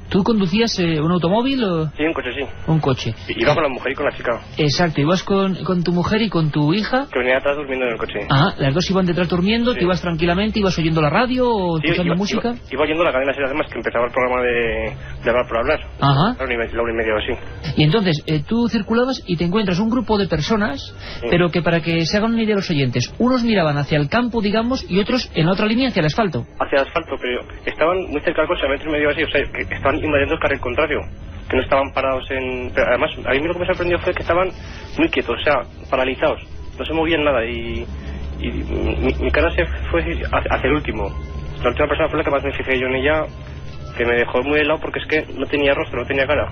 ¿Tú conducías un automóvil o...? Sí, un coche, sí. Un coche. Iba con la mujer y con la chica. Exacto, ibas con tu mujer y con tu hija. Que venía atrás durmiendo en el coche. Ah, las dos iban detrás durmiendo, sí. Tú ibas tranquilamente, ibas oyendo la radio o escuchando música. Iba oyendo la cadena SER, además, que empezaba el programa de Hablar por Hablar. Ajá. La 1:30 o así. Y entonces, tú circulabas y te encuentras un grupo de personas, sí. Pero que para que se hagan una idea los oyentes, unos miraban hacia el campo, digamos, y otros en la otra línea hacia el asfalto. Hacia el asfalto, pero estaban muy cerca del coche, a 1,5 metros así, o sea, que estaban invadiendo el carril contrario, que no estaban parados en... Pero además, a mí lo que me sorprendió fue que estaban muy quietos, o sea, paralizados, no se movían nada, y mi cara se fue hacia el último. La última persona fue la que más me fijé yo en ella, que me dejó muy helado porque es que no tenía rostro, no tenía cara.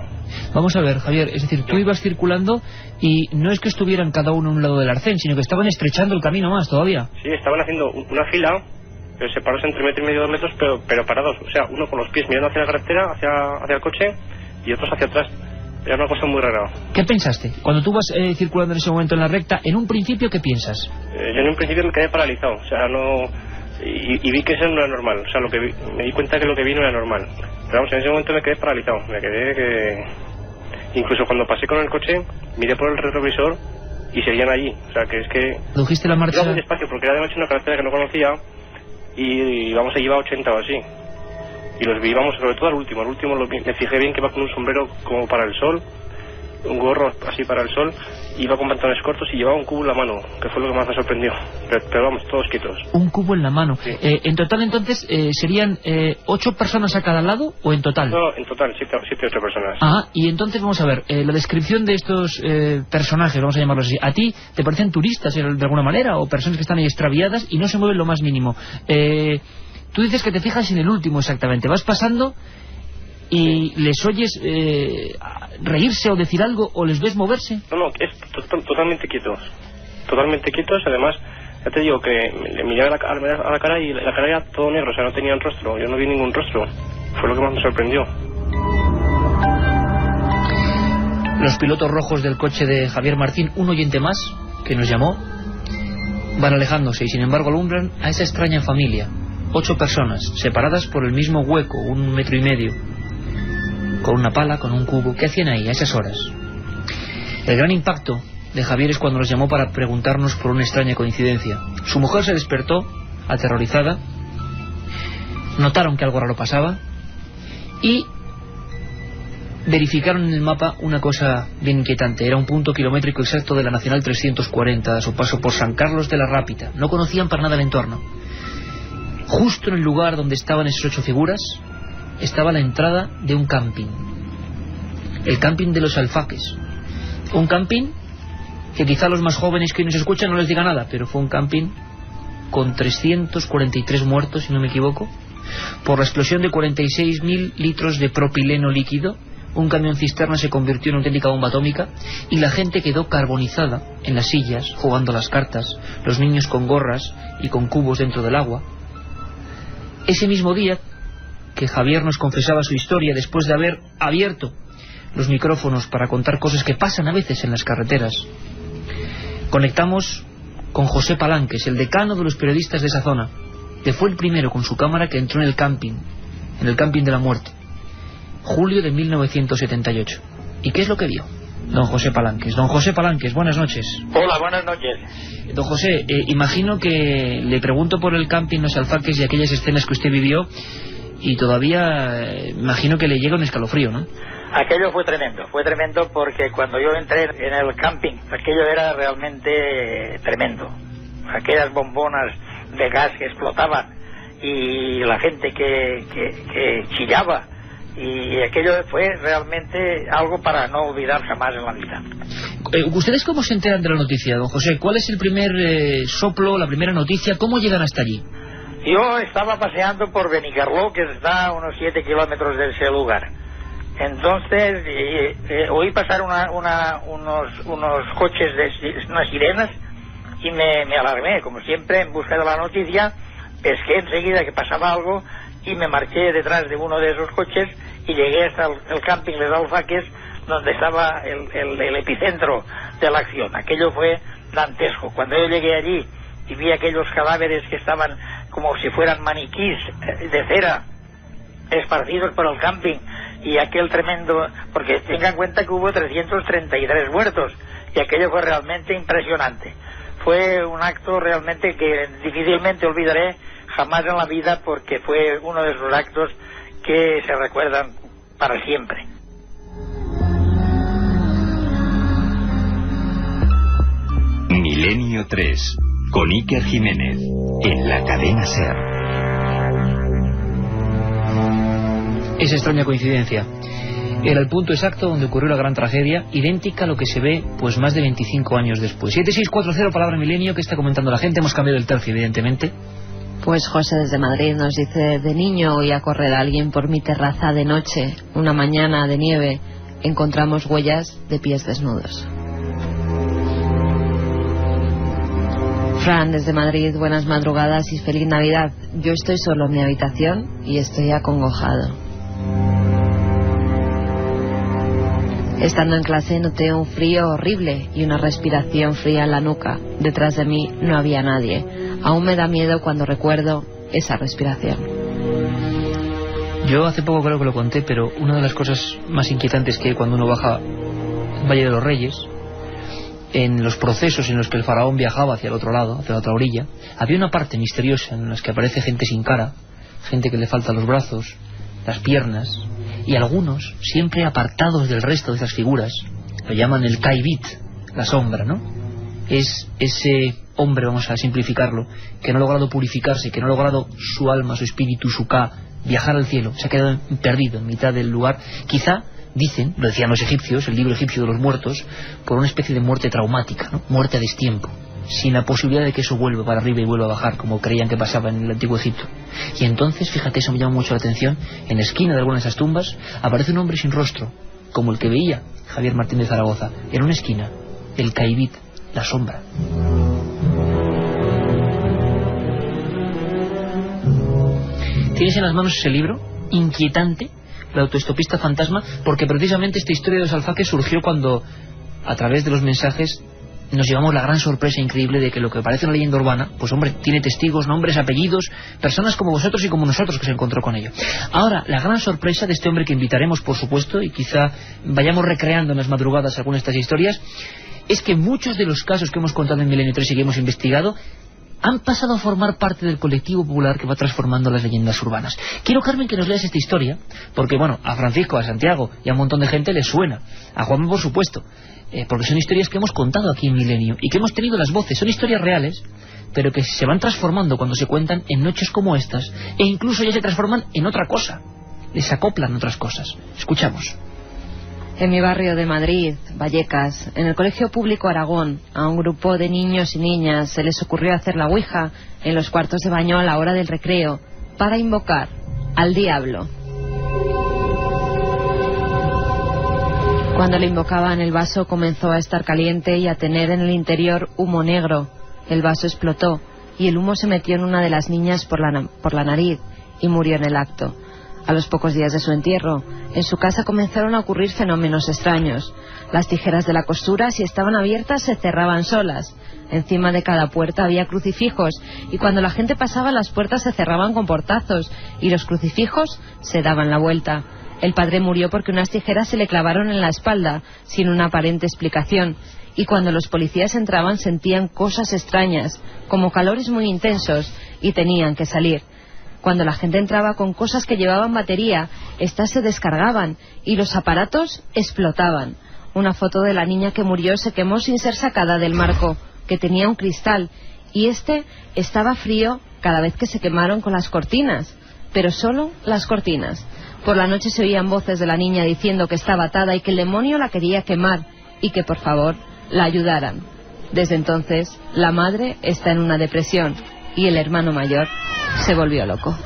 Vamos a ver, Javier, es decir, tú ibas circulando y no es que estuvieran cada uno a un lado del arcén, sino que estaban estrechando el camino más todavía. Sí, estaban haciendo una fila, pero separados entre 1,5 metros y 2 metros, pero parados, o sea, uno con los pies mirando hacia la carretera, hacia el coche, y otros hacia atrás. Era una cosa muy rara. ¿Qué pensaste? Cuando tú vas circulando en ese momento en la recta, en un principio, ¿qué piensas? Yo en un principio me quedé paralizado, o sea, no... Y vi que eso no era normal, o sea, me di cuenta que lo que vi no era normal. Pero vamos, en ese momento me quedé paralizado, me quedé que... Incluso cuando pasé con el coche, miré por el retrovisor y seguían allí, o sea, que es que... ¿Redujiste la marcha? Iba muy despacio porque era de noche una carretera que no conocía y vamos, se lleva 80 o así. Y los vi, vamos, sobre todo al último me fijé bien que iba con un sombrero como para el sol, un gorro así para el sol, iba con pantalones cortos y llevaba un cubo en la mano, que fue lo que más me sorprendió. Pero vamos, todos quietos. Un cubo en la mano. Sí. En total, entonces, ¿serían 8 personas a cada lado o en total? No, en total, 7 o 8 personas. Ah, y entonces vamos a ver, la descripción de estos personajes, vamos a llamarlos así, ¿a ti te parecen turistas de alguna manera o personas que están ahí extraviadas y no se mueven lo más mínimo? Tú dices que te fijas en el último exactamente, vas pasando y les oyes reírse o decir algo o les ves moverse. No, es totalmente quietos, además, ya te digo que le miraba a la cara y la cara era todo negro, o sea, no tenían rostro, yo no vi ningún rostro, fue lo que más me sorprendió. Los pilotos rojos del coche de Javier Martín, un oyente más que nos llamó, van alejándose y sin embargo alumbran a esa extraña familia. 8 personas, separadas por el mismo hueco, 1,5 metros, con una pala, con un cubo. ¿Qué hacían ahí a esas horas? El gran impacto de Javier es cuando nos llamó para preguntarnos por una extraña coincidencia. Su mujer se despertó, aterrorizada, notaron que algo raro pasaba y verificaron en el mapa una cosa bien inquietante. Era un punto kilométrico exacto de la Nacional 340, a su paso por San Carlos de la Rápita. No conocían para nada el entorno. Justo en el lugar donde estaban esas 8 figuras estaba la entrada de un camping, el camping de los Alfaques, un camping que quizá los más jóvenes que hoy nos escuchan no les diga nada, pero fue un camping con 343 muertos, si no me equivoco, por la explosión de 46.000 litros de propileno líquido. Un camión cisterna se convirtió en una auténtica bomba atómica y la gente quedó carbonizada en las sillas, jugando a las cartas, los niños con gorras y con cubos dentro del agua. Ese mismo día que Javier nos confesaba su historia, después de haber abierto los micrófonos para contar cosas que pasan a veces en las carreteras, conectamos con José Palanques, el decano de los periodistas de esa zona, que fue el primero con su cámara que entró en el camping de la muerte, julio de 1978. ¿Y qué es lo que vio? Don José Palanques. Don José Palanques, buenas noches. Hola, buenas noches. Don José, imagino que le pregunto por el camping Los Alfaques y aquellas escenas que usted vivió, y todavía imagino que le llega un escalofrío, ¿no? Aquello fue tremendo porque cuando yo entré en el camping, aquello era realmente tremendo. Aquellas bombonas de gas que explotaban y la gente que chillaba, y aquello fue realmente algo para no olvidar jamás en la vida. ¿Ustedes cómo se enteran de la noticia, don José? ¿Cuál es el primer soplo, la primera noticia? ¿Cómo llegan hasta allí? Yo estaba paseando por Benicarló, que está a unos 7 kilómetros de ese lugar. Entonces oí pasar unos coches, unas sirenas, y me alarmé, como siempre, en busca de la noticia. Pesqué enseguida que pasaba algo y me marché detrás de uno de esos coches y llegué hasta el camping Les Alfaques, donde estaba el epicentro de la acción. Aquello fue dantesco. Cuando yo llegué allí y vi aquellos cadáveres que estaban como si fueran maniquís de cera esparcidos por el camping, y aquel tremendo, porque tengan en cuenta que hubo 333 muertos, y aquello fue realmente impresionante. Fue un acto realmente que difícilmente olvidaré jamás en la vida, porque fue uno de esos actos que se recuerdan para siempre. Milenio 3, con Iker Jiménez, en la cadena SER. Esa extraña coincidencia era el punto exacto donde ocurrió la gran tragedia, idéntica a lo que se ve pues más de 25 años después. 7640, palabra milenio, que está comentando la gente. Hemos cambiado el tercio, evidentemente. Pues José desde Madrid nos dice: de niño oía correr a alguien por mi terraza de noche. Una mañana de nieve encontramos huellas de pies desnudos. Fran desde Madrid, buenas madrugadas y feliz Navidad. Yo estoy solo en mi habitación y estoy acongojado. Estando en clase noté un frío horrible y una respiración fría en la nuca. Detrás de mí no había nadie. Aún me da miedo cuando recuerdo esa respiración. Yo hace poco creo que lo conté, pero una de las cosas más inquietantes que hay cuando uno baja el Valle de los Reyes, en los procesos en los que el faraón viajaba hacia el otro lado, hacia la otra orilla, había una parte misteriosa en la que aparece gente sin cara, gente que le faltan los brazos, las piernas, y algunos, siempre apartados del resto de esas figuras, lo llaman el Kaibit, la sombra, ¿no? Es ese hombre, vamos a simplificarlo, que no ha logrado purificarse, que no ha logrado su alma, su espíritu, su Ka, viajar al cielo, se ha quedado perdido en mitad del lugar, quizá, dicen, lo decían los egipcios, el libro egipcio de los muertos, por una especie de muerte traumática, ¿no? Muerte a destiempo, sin la posibilidad de que eso vuelva para arriba y vuelva a bajar, como creían que pasaba en el antiguo Egipto. Y entonces, fíjate, eso me llama mucho la atención, en la esquina de alguna de esas tumbas aparece un hombre sin rostro, como el que veía Javier Martín de Zaragoza, en una esquina, el Kaibit, la sombra. Tienes en las manos ese libro, inquietante, La autoestopista fantasma, porque precisamente esta historia de los Alfaques surgió cuando, a través de los mensajes, nos llevamos la gran sorpresa increíble de que lo que parece una leyenda urbana, pues hombre, tiene testigos, nombres, apellidos, personas como vosotros y como nosotros que se encontró con ello. Ahora, la gran sorpresa de este hombre que invitaremos, por supuesto, y quizá vayamos recreando en las madrugadas algunas de estas historias, es que muchos de los casos que hemos contado en Milenio 3 y que hemos investigado han pasado a formar parte del colectivo popular que va transformando las leyendas urbanas. Quiero, Carmen, que nos leas esta historia, porque bueno, a Francisco, a Santiago y a un montón de gente les suena, a Juanma por supuesto, porque son historias que hemos contado aquí en Milenio y que hemos tenido las voces, son historias reales, pero que se van transformando cuando se cuentan en noches como estas, e incluso ya se transforman en otra cosa, les acoplan otras cosas. Escuchamos. En mi barrio de Madrid, Vallecas, en el Colegio Público Aragón, a un grupo de niños y niñas se les ocurrió hacer la ouija en los cuartos de baño a la hora del recreo para invocar al diablo. Cuando le invocaban, el vaso comenzó a estar caliente y a tener en el interior humo negro. El vaso explotó y el humo se metió en una de las niñas por la nariz y murió en el acto. A los pocos días de su entierro, en su casa comenzaron a ocurrir fenómenos extraños. Las tijeras de la costura, si estaban abiertas, se cerraban solas. Encima de cada puerta había crucifijos, y cuando la gente pasaba, las puertas se cerraban con portazos, y los crucifijos se daban la vuelta. El padre murió porque unas tijeras se le clavaron en la espalda, sin una aparente explicación. Y cuando los policías entraban sentían cosas extrañas, como calores muy intensos, y tenían que salir. Cuando la gente entraba con cosas que llevaban batería, estas se descargaban y los aparatos explotaban. Una foto de la niña que murió se quemó sin ser sacada del marco, que tenía un cristal, y este estaba frío cada vez que se quemaron con las cortinas, pero solo las cortinas. Por la noche se oían voces de la niña diciendo que estaba atada y que el demonio la quería quemar y que por favor la ayudaran. Desde entonces la madre está en una depresión y el hermano mayor se volvió loco.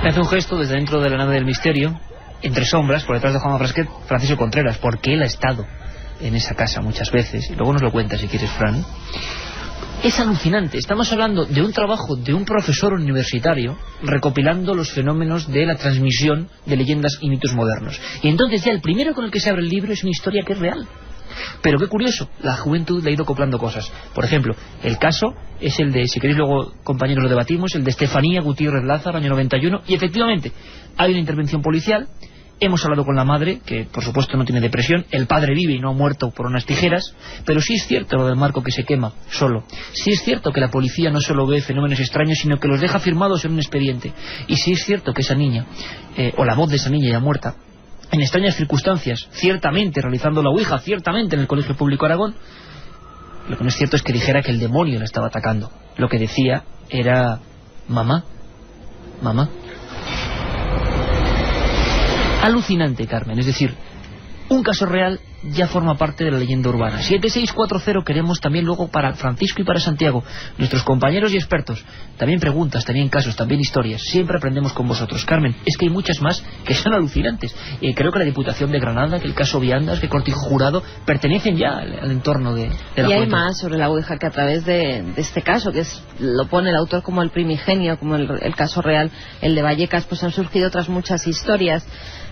Me hace un gesto desde dentro de la nave del misterio, entre sombras, por detrás de Juanma Frasquet, Francisco Contreras, porque él ha estado en esa casa muchas veces, y luego nos lo cuenta si quieres, Fran. Es alucinante. Estamos hablando de un trabajo de un profesor universitario recopilando los fenómenos de la transmisión de leyendas y mitos modernos. Y entonces ya el primero con el que se abre el libro es una historia que es real. Pero qué curioso, la juventud le ha ido acoplando cosas. Por ejemplo, el caso es el de, si queréis luego compañeros lo debatimos, el de Estefanía Gutiérrez Lázaro, año 91, y efectivamente hay una intervención policial. Hemos hablado con la madre, que por supuesto no tiene depresión, el padre vive y no ha muerto por unas tijeras, pero sí es cierto lo del marco que se quema solo. Sí es cierto que la policía no solo ve fenómenos extraños, sino que los deja firmados en un expediente. Y sí es cierto que esa niña, o la voz de esa niña ya muerta, en extrañas circunstancias, ciertamente realizando la ouija, ciertamente en el Colegio Público Aragón, lo que no es cierto es que dijera que el demonio la estaba atacando. Lo que decía era: mamá, mamá. Alucinante, Carmen, es decir, un caso real ya forma parte de la leyenda urbana. 7640 queremos también luego para Francisco y para Santiago, nuestros compañeros y expertos. También preguntas, también casos, también historias. Siempre aprendemos con vosotros. Carmen, es que hay muchas más que son alucinantes. Creo que la Diputación de Granada, que el caso Viandas, que Cortijo Jurado, pertenecen ya al entorno de la Y hay juventud. más sobre la ouija, que a través de este caso, que lo pone el autor como el primigenio, como el caso real, el de Vallecas, pues han surgido otras muchas historias.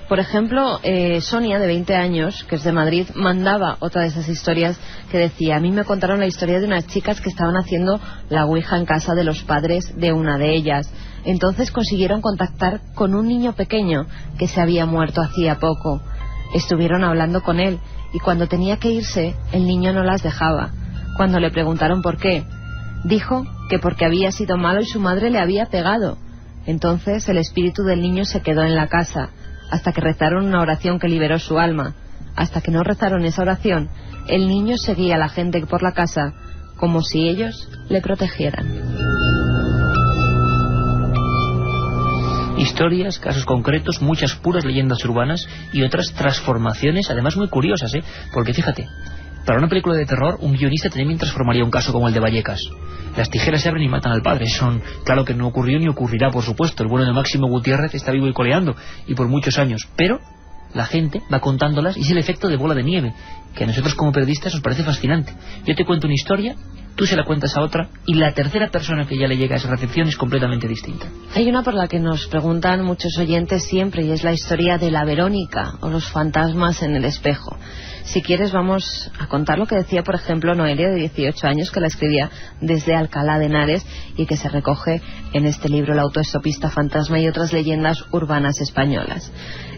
Por ejemplo, Sonia, de 20 años, que es de Madrid, mandaba otra de esas historias que decía: a mí me contaron la historia de unas chicas que estaban haciendo la ouija en casa de los padres de una de ellas. Entonces consiguieron contactar con un niño pequeño que se había muerto hacía poco. Estuvieron hablando con él y cuando tenía que irse, el niño no las dejaba. Cuando le preguntaron por qué, dijo que porque había sido malo y su madre le había pegado. Entonces el espíritu del niño se quedó en la casa, hasta que rezaron una oración que liberó su alma. Hasta que no rezaron esa oración, el niño seguía a la gente por la casa como si ellos le protegieran. Historias, casos concretos, muchas puras leyendas urbanas y otras transformaciones, además muy curiosas, porque fíjate, para una película de terror, un guionista también transformaría un caso como el de Vallecas. Las tijeras se abren y matan al padre. Claro que no ocurrió ni ocurrirá, por supuesto. El bueno de Máximo Gutiérrez está vivo y coleando, y por muchos años. Pero la gente va contándolas y es el efecto de bola de nieve, que a nosotros como periodistas nos parece fascinante. Yo te cuento una historia, tú se la cuentas a otra, y la tercera persona que ya le llega a esa recepción es completamente distinta. Hay una por la que nos preguntan muchos oyentes siempre, y es la historia de la Verónica, o los fantasmas en el espejo. Si quieres vamos a contar lo que decía, por ejemplo, Noelia, de 18 años, que la escribía desde Alcalá de Henares y que se recoge en este libro, El autoestopista fantasma y otras leyendas urbanas españolas.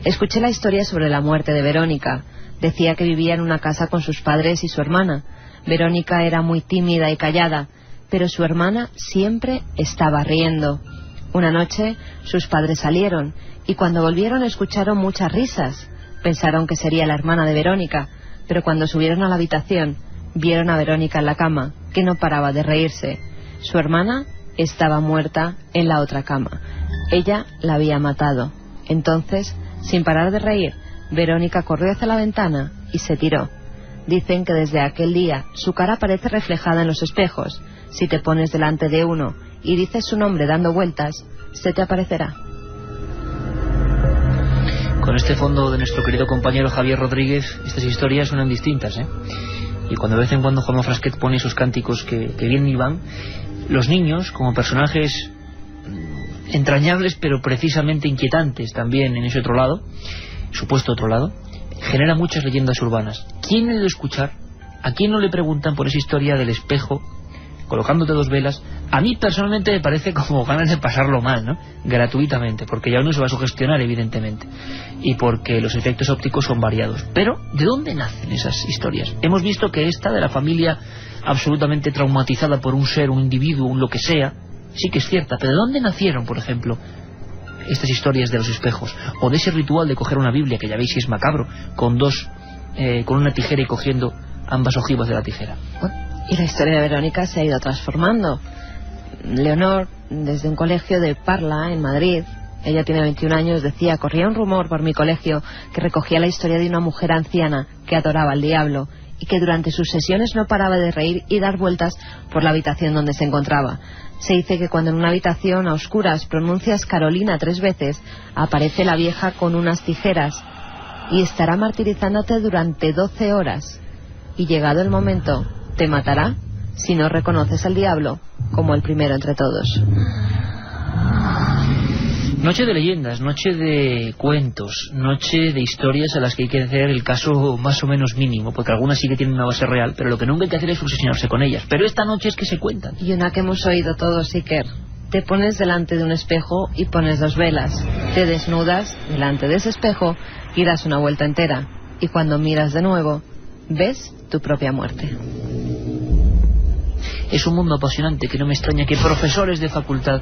Escuché la historia sobre la muerte de Verónica. Decía que vivía en una casa con sus padres y su hermana. Verónica era muy tímida y callada, pero su hermana siempre estaba riendo. Una noche sus padres salieron y cuando volvieron escucharon muchas risas. Pensaron que sería la hermana de Verónica, pero cuando subieron a la habitación vieron a Verónica en la cama, que no paraba de reírse. Su hermana estaba muerta en la otra cama. Ella la había matado. Entonces, sin parar de reír, Verónica corrió hacia la ventana y se tiró. Dicen que desde aquel día su cara aparece reflejada en los espejos. Si te pones delante de uno y dices su nombre dando vueltas, se te aparecerá. Con este fondo de nuestro querido compañero Javier Rodríguez, estas historias suenan distintas, Y cuando de vez en cuando Juanma Frasquet pone esos cánticos que vienen y van, los niños, como personajes entrañables, pero precisamente inquietantes también en ese otro lado, supuesto otro lado, genera muchas leyendas urbanas. ¿Quién le debe escuchar? ¿A quién no le preguntan por esa historia del espejo, colocándote dos velas, A mí personalmente me parece como ganas de pasarlo mal, ¿no? Gratuitamente, porque ya uno se va a sugestionar, evidentemente, y porque los efectos ópticos son variados. Pero, ¿de dónde nacen esas historias? Hemos visto que esta de la familia absolutamente traumatizada por un ser, un individuo, un lo que sea, sí que es cierta, pero ¿de dónde nacieron, por ejemplo, estas historias de los espejos? O de ese ritual de coger una Biblia, que ya veis si es macabro, con una tijera y cogiendo ambas ojivas de la tijera. Bueno, y la historia de Verónica se ha ido transformando. Leonor, desde un colegio de Parla, en Madrid, ella tiene 21 años, decía: corría un rumor por mi colegio que recogía la historia de una mujer anciana que adoraba al diablo y que durante sus sesiones no paraba de reír y dar vueltas por la habitación donde se encontraba. Se dice que cuando en una habitación a oscuras pronuncias Carolina 3 veces, aparece la vieja con unas tijeras y estará martirizándote durante 12 horas. Y llegado el momento, te matará si no reconoces al diablo como el primero entre todos. Noche de leyendas, noche de cuentos, noche de historias a las que hay que hacer el caso más o menos mínimo, porque algunas sí que tienen una base real, pero lo que nunca hay que hacer es obsesionarse con ellas. Pero esta noche es que se cuentan. Y una que hemos oído todos, Iker. Te pones delante de un espejo y pones 2 velas. Te desnudas delante de ese espejo y das una vuelta entera. Y cuando miras de nuevo, ves tu propia muerte. Es un mundo apasionante que no me extraña que profesores de facultad,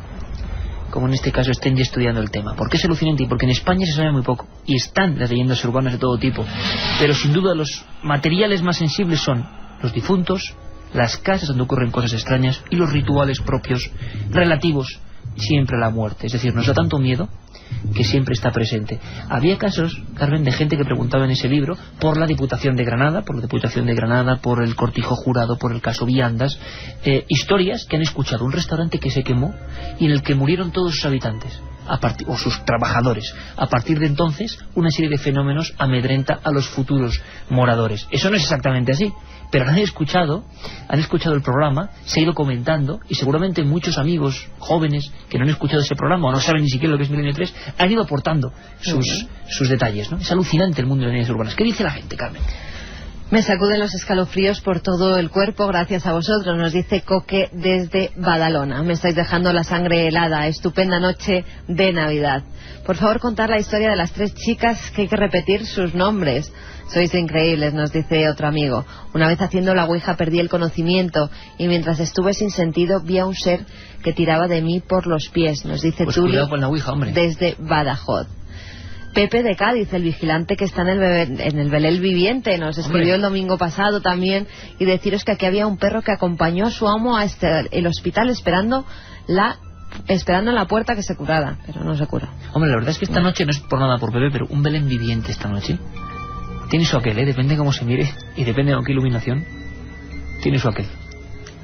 como en este caso, estén ya estudiando el tema. ¿Por qué es alucinante? Porque en España se sabe muy poco y están las leyendas urbanas de todo tipo, pero sin duda los materiales más sensibles son los difuntos, las casas donde ocurren cosas extrañas y los rituales propios relativos siempre a la muerte. Es decir, nos da tanto miedo que siempre está presente. Había casos, Carmen, de gente que preguntaba en ese libro por la Diputación de Granada, por el Cortijo Jurado, por el caso Viandas, historias que han escuchado, un restaurante que se quemó y en el que murieron todos sus habitantes o sus trabajadores. A partir de entonces, una serie de fenómenos amedrenta a los futuros moradores. Eso no es exactamente así, pero han escuchado el programa, se ha ido comentando, y seguramente muchos amigos jóvenes que no han escuchado ese programa o no saben ni siquiera lo que es Milenio 3 han ido aportando sus detalles, ¿no? Es alucinante el mundo de las leyendas urbanas. ¿Qué dice la gente, Carmen? Me sacuden los escalofríos por todo el cuerpo gracias a vosotros, nos dice Coque desde Badalona. Me estáis dejando la sangre helada. Estupenda noche de Navidad. Por favor, contar la historia de las 3 chicas que hay que repetir sus nombres. Sois increíbles, nos dice otro amigo. Una vez haciendo la ouija perdí el conocimiento y mientras estuve sin sentido vi a un ser que tiraba de mí por los pies. Nos dice pues Tuli cuidado con la ouija, hombre. Desde Badajoz. Pepe de Cádiz, el vigilante que está en el Belén viviente, nos escribió el domingo pasado también, y deciros que aquí había un perro que acompañó a su amo a el hospital esperando en la puerta que se curara, pero no se cura. Hombre, la verdad es que esta noche, no es por nada por Pepe, pero un Belén viviente esta noche tiene su aquel, depende de cómo se mire y depende de con qué iluminación, tiene su aquel.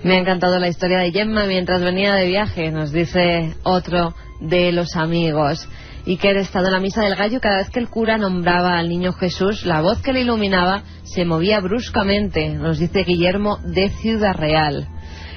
Me ha encantado la historia de Gemma mientras venía de viaje, nos dice otro de los amigos. Y que he estado en la misa del gallo, cada vez que el cura nombraba al niño Jesús, la voz que le iluminaba se movía bruscamente, nos dice Guillermo de Ciudad Real.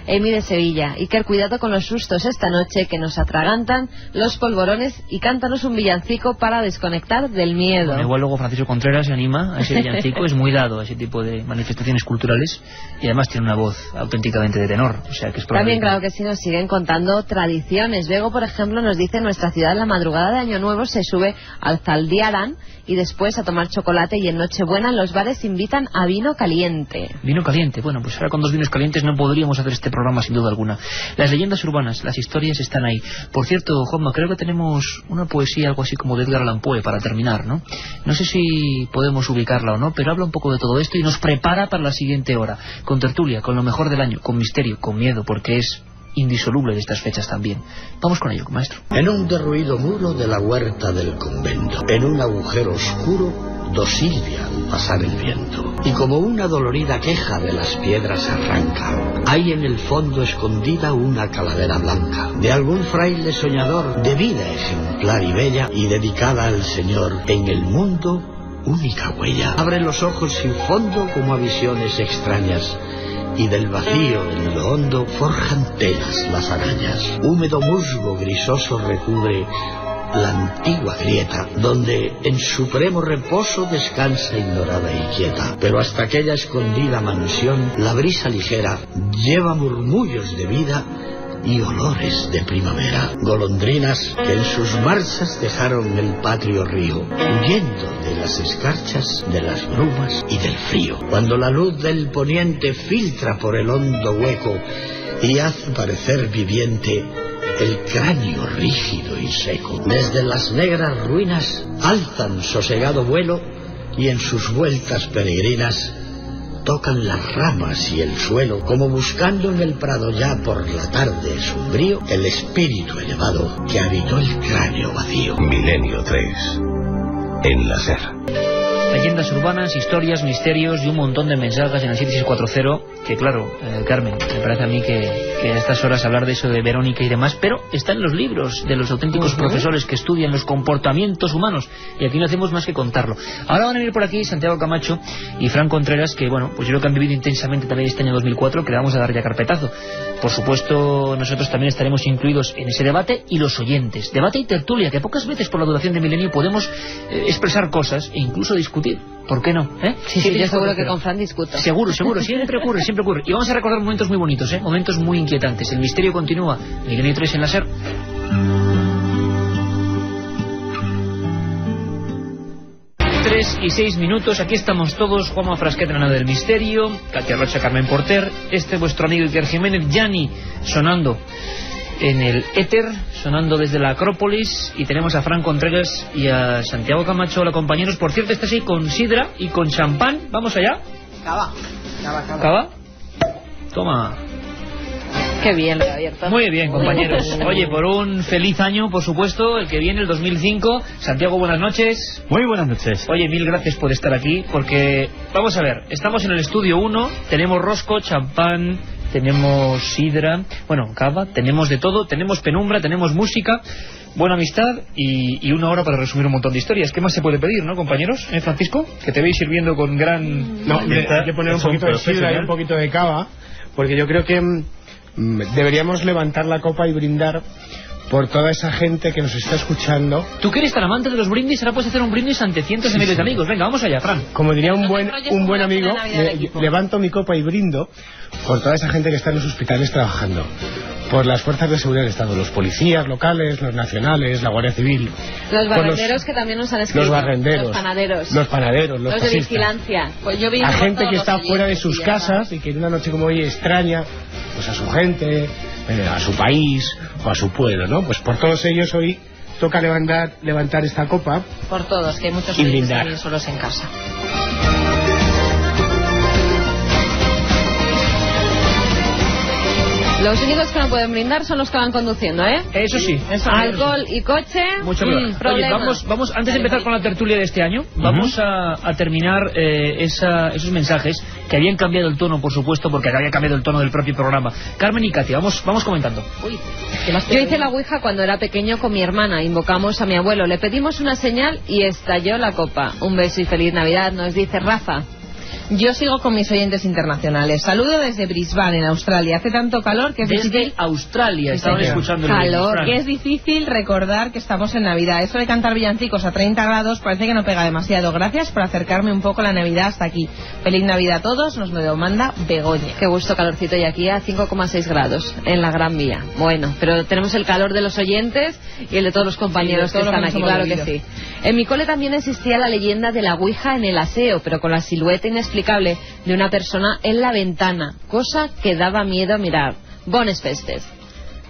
Emi de Sevilla. Iker, cuidado con los sustos esta noche que nos atragantan los polvorones y cántanos un villancico para desconectar del miedo. Bueno, igual luego Francisco Contreras se anima a ese villancico, es muy dado a ese tipo de manifestaciones culturales y además tiene una voz auténticamente de tenor, o sea que es probable. También claro que sí nos siguen contando tradiciones. Luego, por ejemplo, nos dice en nuestra ciudad la madrugada de Año Nuevo se sube al Zaldiaran y después a tomar chocolate y en Nochebuena en los bares invitan a vino caliente. Vino caliente, bueno, pues ahora con 2 vinos calientes no podríamos hacer este programa sin duda alguna. Las leyendas urbanas, las historias están ahí. Por cierto, Juanma, creo que tenemos una poesía algo así como de Edgar Allan Poe para terminar, ¿no? No sé si podemos ubicarla o no, pero habla un poco de todo esto y nos prepara para la siguiente hora, con tertulia, con lo mejor del año, con misterio, con miedo, porque es indisoluble de estas fechas también. Vamos con ello, maestro. En un derruido muro de la huerta del convento, en un agujero oscuro, Silvia al pasar el viento, y como una dolorida queja de las piedras arranca, hay en el fondo escondida una calavera blanca, de algún fraile soñador, de vida ejemplar y bella, y dedicada al Señor, en el mundo única huella. Abre los ojos sin fondo como a visiones extrañas, y del vacío en lo hondo forjan telas las arañas. Húmedo musgo grisoso recubre la antigua grieta, donde en supremo reposo descansa ignorada y quieta. Pero hasta aquella escondida mansión, la brisa ligera lleva murmullos de vida y olores de primavera. Golondrinas que en sus marchas dejaron el patrio río, huyendo de las escarchas, de las brumas y del frío. Cuando la luz del poniente filtra por el hondo hueco y hace parecer viviente el cráneo rígido y seco. Desde las negras ruinas alzan sosegado vuelo y en sus vueltas peregrinas tocan las ramas y el suelo, como buscando en el prado ya por la tarde sombrío el espíritu elevado que habitó el cráneo vacío. Milenio 3. En la SER. Leyendas urbanas, historias, misterios y un montón de mensajes en el 7640, que claro, Carmen, me parece a mí que a estas horas hablar de eso de Verónica y demás, pero está en los libros de los auténticos profesores que estudian los comportamientos humanos, y aquí no hacemos más que contarlo. Ahora van a venir por aquí Santiago Camacho y Fran Contreras, que bueno, pues yo creo que han vivido intensamente también este año 2004, que le vamos a dar ya carpetazo. Por supuesto, nosotros también estaremos incluidos en ese debate, y los oyentes. Debate y tertulia, que pocas veces por la duración de Milenio podemos expresar cosas e incluso discutir. ¿Por qué no? Sí, yo seguro que con Fran discuto. Seguro, siempre ocurre. Y vamos a recordar momentos muy bonitos, momentos muy inquietantes. El misterio continúa. Milenio 3 en la SER. Tres y 6 minutos, aquí estamos todos. Juanma Frasquet, Nana del Misterio, Katia Rocha, Carmen Porter, vuestro amigo Iker Jiménez, Yanni sonando en el éter, sonando desde la Acrópolis, y tenemos a Fran Contreras y a Santiago Camacho, hola compañeros. Por cierto, estás ahí con sidra y con champán, ¿vamos allá? Cava. Toma. Qué bien lo he abierto. Muy bien, compañeros. Oye, por un feliz año, por supuesto, el que viene, el 2005. Santiago, buenas noches. Muy buenas noches. Oye, mil gracias por estar aquí, porque, vamos a ver, estamos en el estudio 1, tenemos rosco, champán, tenemos sidra, bueno, cava, tenemos de todo, tenemos penumbra, tenemos música, buena amistad y una hora para resumir un montón de historias. ¿Qué más se puede pedir, no, compañeros? Francisco? Que te veis sirviendo con gran... No, hay que poner un poquito de sidra y un poquito de cava, porque yo creo que deberíamos levantar la copa y brindar por toda esa gente que nos está escuchando. Tú que eres tan amante de los brindis, ahora puedes hacer un brindis ante cientos de miles de amigos. Venga, vamos allá, Fran. Como diría un buen amigo, levanto mi copa y brindo por toda esa gente que está en los hospitales trabajando, por las fuerzas de seguridad del Estado, los policías locales, los nacionales, la Guardia Civil, los barrenderos que también nos han escrito, los barrenderos, los panaderos, los de vigilancia. Pues yo a gente que está fuera de sus casas y que en una noche como hoy extraña pues a su gente, a su país o a su pueblo, ¿no? Pues por todos ellos hoy toca levantar esta copa. Por todos, que hay muchos y brindar. También solos en casa. Los únicos que no pueden brindar son los que van conduciendo, ¿eh? Eso sí. Alcohol y coche, mucho mejor. Oye, vamos, antes de empezar con la tertulia de este año, vamos a terminar esos mensajes que habían cambiado el tono, por supuesto, porque había cambiado el tono del propio programa. Carmen y Katia, vamos comentando. Yo hice la ouija cuando era pequeño con mi hermana, invocamos a mi abuelo, le pedimos una señal y estalló la copa. Un beso y feliz Navidad, nos dice Rafa. Yo sigo con mis oyentes internacionales. Saludo desde Brisbane, en Australia. Hace tanto calor que es difícil... Australia, estaban escuchando calor, que es difícil recordar que estamos en Navidad. Eso de cantar villancicos a 30 grados parece que no pega demasiado. Gracias por acercarme un poco la Navidad hasta aquí. Feliz Navidad a todos, nos lo manda Begoña. Qué gusto, calorcito, y aquí a 5,6 grados en la Gran Vía. Bueno, pero tenemos el calor de los oyentes y el de todos los compañeros que están aquí, claro que sí. En mi cole también existía la leyenda de la ouija en el aseo, pero con la silueta inexplicable de una persona en la ventana, cosa que daba miedo mirar. Bones festes.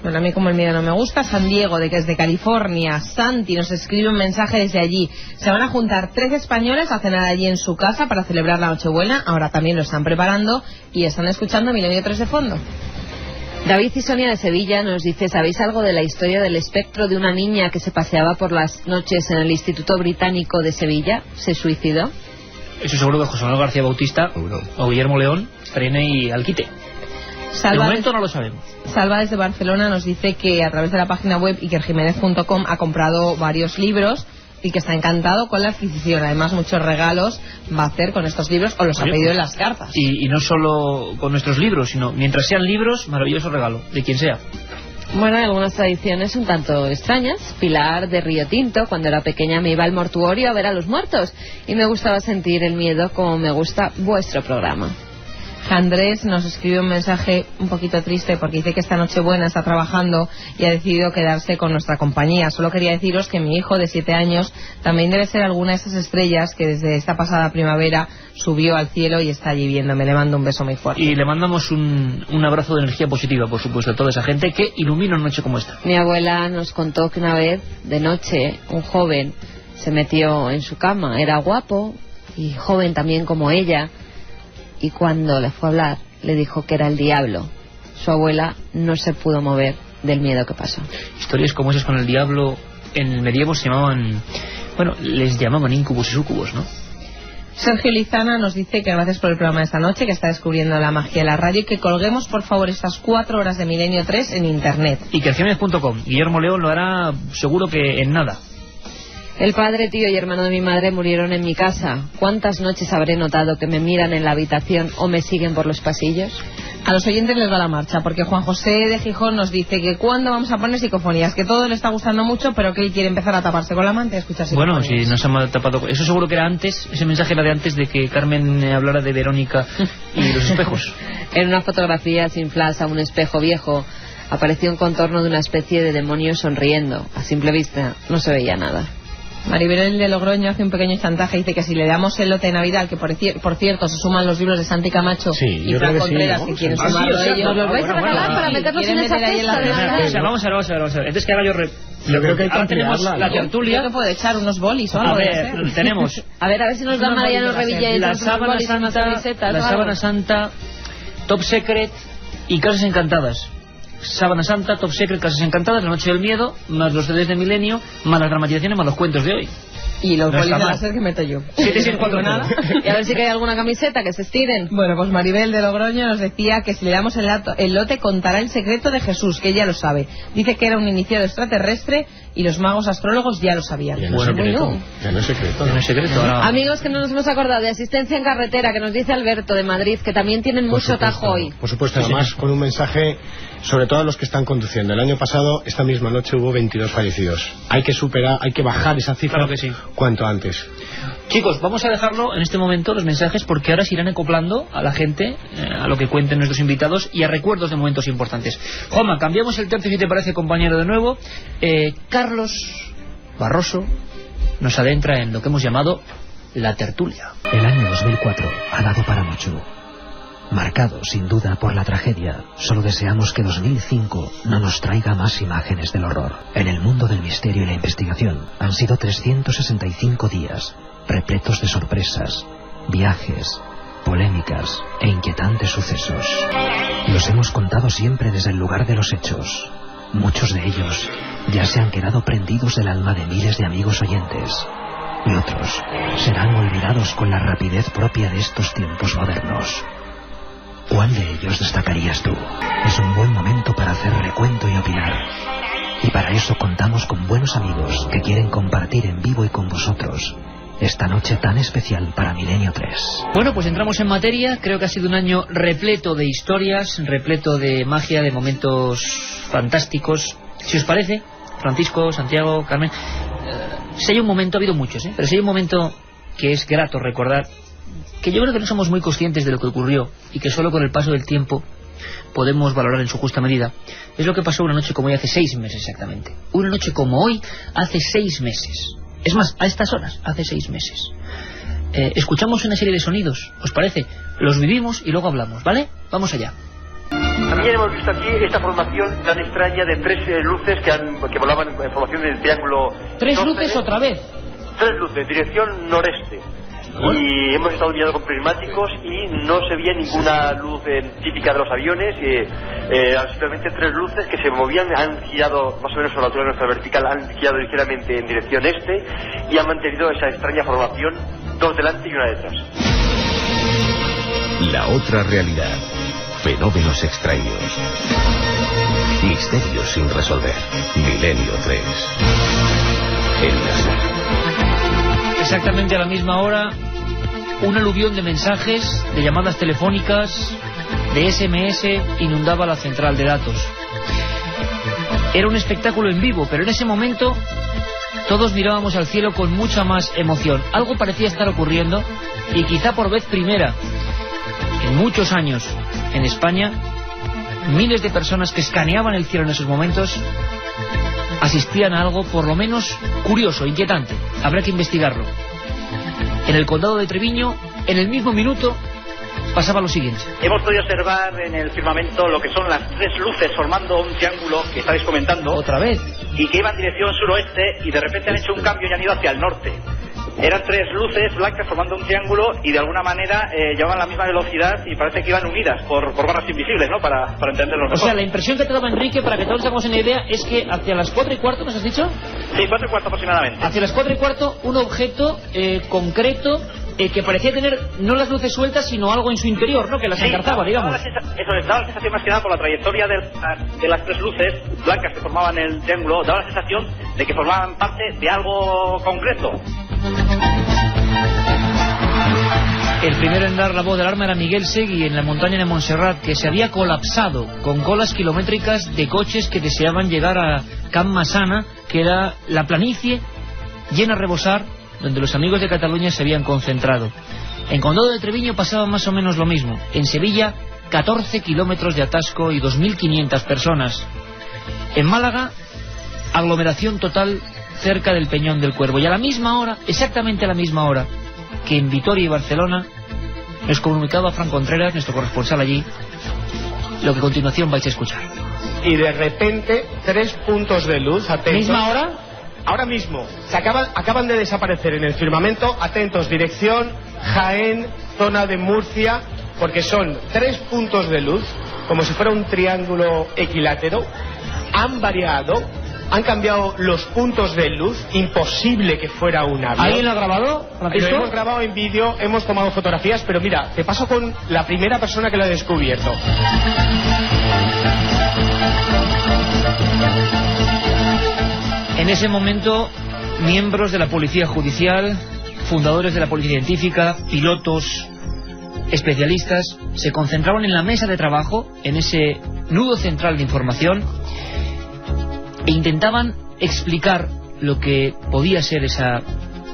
Bueno, a mí como el miedo no me gusta. San Diego, que es de California. Santi nos escribe un mensaje desde allí. Se van a juntar 3 españoles a cenar allí en su casa para celebrar la Nochebuena. Ahora también lo están preparando y están escuchando Milenio 3 de fondo. David y Sonia de Sevilla nos dice, ¿sabéis algo de la historia del espectro de una niña que se paseaba por las noches en el Instituto Británico de Sevilla? ¿Se suicidó? Eso seguro que José Manuel García Bautista o Guillermo León estarían ahí al quite. De momento no lo sabemos. Salva desde Barcelona nos dice que a través de la página web ikerjimenez.com ha comprado varios libros y que está encantado con la adquisición. Además, muchos regalos va a hacer con estos libros, o los ha pedido en las cartas. Y no solo con nuestros libros, sino mientras sean libros, maravilloso regalo, de quien sea. Bueno, hay algunas tradiciones un tanto extrañas. Pilar de Río Tinto, cuando era pequeña me iba al mortuorio a ver a los muertos y me gustaba sentir el miedo como me gusta vuestro programa. Andrés nos escribe un mensaje un poquito triste porque dice que esta Nochebuena está trabajando y ha decidido quedarse con nuestra compañía. Solo quería deciros que mi hijo de 7 años también debe ser alguna de esas estrellas que desde esta pasada primavera subió al cielo y está allí viéndome. Le mando un beso muy fuerte. Y le mandamos un abrazo de energía positiva, por supuesto, a toda esa gente que ilumina una noche como esta. Mi abuela nos contó que una vez, de noche, un joven se metió en su cama. Era guapo y joven también como ella. Y cuando le fue a hablar, le dijo que era el diablo. Su abuela no se pudo mover del miedo que pasó. Historias como esas con el diablo en el medievo se llamaban... Bueno, les llamaban incubos y súcubos, ¿no? Sergio Lizana nos dice que gracias por el programa de esta noche, que está descubriendo la magia de la radio, y que colguemos por favor estas 4 horas de Milenio 3 en internet. Y que Jiménez.com. Guillermo León lo hará seguro que en nada. El padre, tío y hermano de mi madre murieron en mi casa. ¿Cuántas noches habré notado que me miran en la habitación o me siguen por los pasillos? A los oyentes les va la marcha, porque Juan José de Gijón nos dice que cuándo vamos a poner psicofonías, que todo le está gustando mucho, pero que él quiere empezar a taparse con la manta y escuchar psicofonías. Bueno, si no se ha tapado... Eso seguro que era antes, ese mensaje era de antes de que Carmen hablara de Verónica y los espejos. En una fotografía sin flash a un espejo viejo apareció un contorno de una especie de demonio sonriendo. A simple vista no se veía nada. Maribel de Logroño hace un pequeño chantaje y dice que si le damos el lote de Navidad, que por cierto se suman los libros de Santi Camacho y Fran Contreras, que quieren sumarlo a ellos. ¿Nos los vais a regalar para meternos en esa cesta? Vamos a ver. Entonces que ahora yo creo que hay que ahora tenemos la tertulia. Yo que puedo echar unos bolis o algo. A ver, tenemos... A ver si nos da Mariano Revilla y la sábana santa, Top Secret y Casas Encantadas. Sábana Santa, Top Secret, Casas Encantadas, La Noche del Miedo, más los CDs de Milenio, más las dramatizaciones, más los cuentos de hoy. Y los bolis de láser que meto yo. 764 nada. Y a ver si hay alguna camiseta que se estiren. Bueno, pues Maribel de Logroño nos decía que si le damos el lote contará el secreto de Jesús, que ella lo sabe. Dice que era un iniciado extraterrestre y los magos astrólogos ya lo sabían. Ya no es secreto. Amigos, que no nos hemos acordado de asistencia en carretera, que nos dice Alberto de Madrid, que también tienen mucho tajo hoy. Por supuesto, además con un mensaje sobre todo a los que están conduciendo. El año pasado, esta misma noche, hubo 22 fallecidos. Hay que bajar esa cifra, claro que sí, cuanto antes. Chicos, vamos a dejarlo en este momento, los mensajes, porque ahora se irán acoplando a la gente, a lo que cuenten nuestros invitados y a recuerdos de momentos importantes. Juanma, cambiamos el tercio si te parece, compañero, de nuevo. Carlos Barroso nos adentra en lo que hemos llamado la tertulia. El año 2004 ha dado para mucho. Marcado sin duda por la tragedia, solo deseamos que 2005 no nos traiga más imágenes del horror. En el mundo del misterio y la investigación han sido 365 días repletos de sorpresas, viajes, polémicas e inquietantes sucesos. Los hemos contado siempre desde el lugar de los hechos. Muchos de ellos ya se han quedado prendidos del alma de miles de amigos oyentes, y otros serán olvidados con la rapidez propia de estos tiempos modernos. ¿Cuál de ellos destacarías tú? Es un buen momento para hacer recuento y opinar. Y para eso contamos con buenos amigos que quieren compartir en vivo y con vosotros esta noche tan especial para Milenio 3. Bueno, pues entramos en materia. Creo que ha sido un año repleto de historias, repleto de magia, de momentos fantásticos. Si os parece, Francisco, Santiago, Carmen, si hay un momento, ha habido muchos, pero si hay un momento que es grato recordar, que yo creo que no somos muy conscientes de lo que ocurrió y que solo con el paso del tiempo podemos valorar en su justa medida, es lo que pasó una noche como hoy hace 6 meses exactamente. Una noche como hoy hace 6 meses. Es más, a estas horas, hace 6 meses. Escuchamos una serie de sonidos, ¿os parece? Los vivimos y luego hablamos, ¿vale? Vamos allá. También hemos visto aquí esta formación tan extraña de 3 luces que volaban en formación del triángulo. 3 luces otra vez. 3 luces, dirección noreste. Y hemos estado mirando con prismáticos y no se veía ninguna luz típica de los aviones. Simplemente 3 luces que se movían, han girado más o menos a la altura de nuestra vertical, han girado ligeramente en dirección este y han mantenido esa extraña formación, 2 delante y 1 detrás. La otra realidad. Fenómenos extraños. Misterios sin resolver. Milenio 3. En la SER. Exactamente a la misma hora, un aluvión de mensajes, de llamadas telefónicas, de SMS inundaba la central de datos. Era un espectáculo en vivo, pero en ese momento todos mirábamos al cielo con mucha más emoción. Algo parecía estar ocurriendo y quizá por vez primera en muchos años en España, miles de personas que escaneaban el cielo en esos momentos asistían a algo por lo menos curioso, inquietante. Habrá que investigarlo. En el condado de Treviño, en el mismo minuto, pasaba lo siguiente. Hemos podido observar en el firmamento lo que son las 3 luces formando un triángulo que estáis comentando. ¿Otra vez? Y que iban en dirección suroeste y de repente han hecho un cambio y han ido hacia el norte. Eran 3 luces blancas formando un triángulo y de alguna manera llevaban la misma velocidad y parece que iban unidas por barras invisibles, ¿no? Para entenderlo mejor. O sea, la impresión que te daba Enrique, para que todos nos hagamos una idea, es que hacia las 4:15, ¿nos has dicho? Sí, 4:15 aproximadamente. Hacia las 4:15, un objeto concreto que parecía tener no las luces sueltas, sino algo en su interior, ¿no? Que las engarzaba, digamos. Eso les daba la sensación más que nada por la trayectoria de las 3 luces blancas que formaban el triángulo, daba la sensación de que formaban parte de algo concreto. El primero en dar la voz de alarma era Miguel Segui en la montaña de Montserrat, que se había colapsado con colas kilométricas de coches que deseaban llegar a Can Massana, que era la planicie llena a rebosar donde los amigos de Cataluña se habían concentrado. En Condado de Treviño pasaba más o menos lo mismo. En Sevilla, 14 kilómetros de atasco y 2.500 personas. En Málaga, aglomeración total cerca del Peñón del Cuervo. Y a la misma hora, exactamente a la misma hora, que en Vitoria y Barcelona, nos comunicaba Fran Contreras, nuestro corresponsal allí, lo que a continuación vais a escuchar. Y de repente, 3 puntos de luz, atentos. ¿Misma hora? Ahora mismo, acaban de desaparecer en el firmamento, atentos, dirección Jaén, zona de Murcia, porque son 3 puntos de luz, como si fuera un triángulo equilátero, han variado, han cambiado los puntos de luz, imposible que fuera un avión. ¿Alguien lo ha grabado? Lo hemos grabado en vídeo, hemos tomado fotografías, pero mira, te paso con la primera persona que lo ha descubierto. En ese momento, miembros de la Policía Judicial, fundadores de la Policía Científica, pilotos, especialistas, se concentraban en la mesa de trabajo, en ese nudo central de información, e intentaban explicar lo que podía ser esa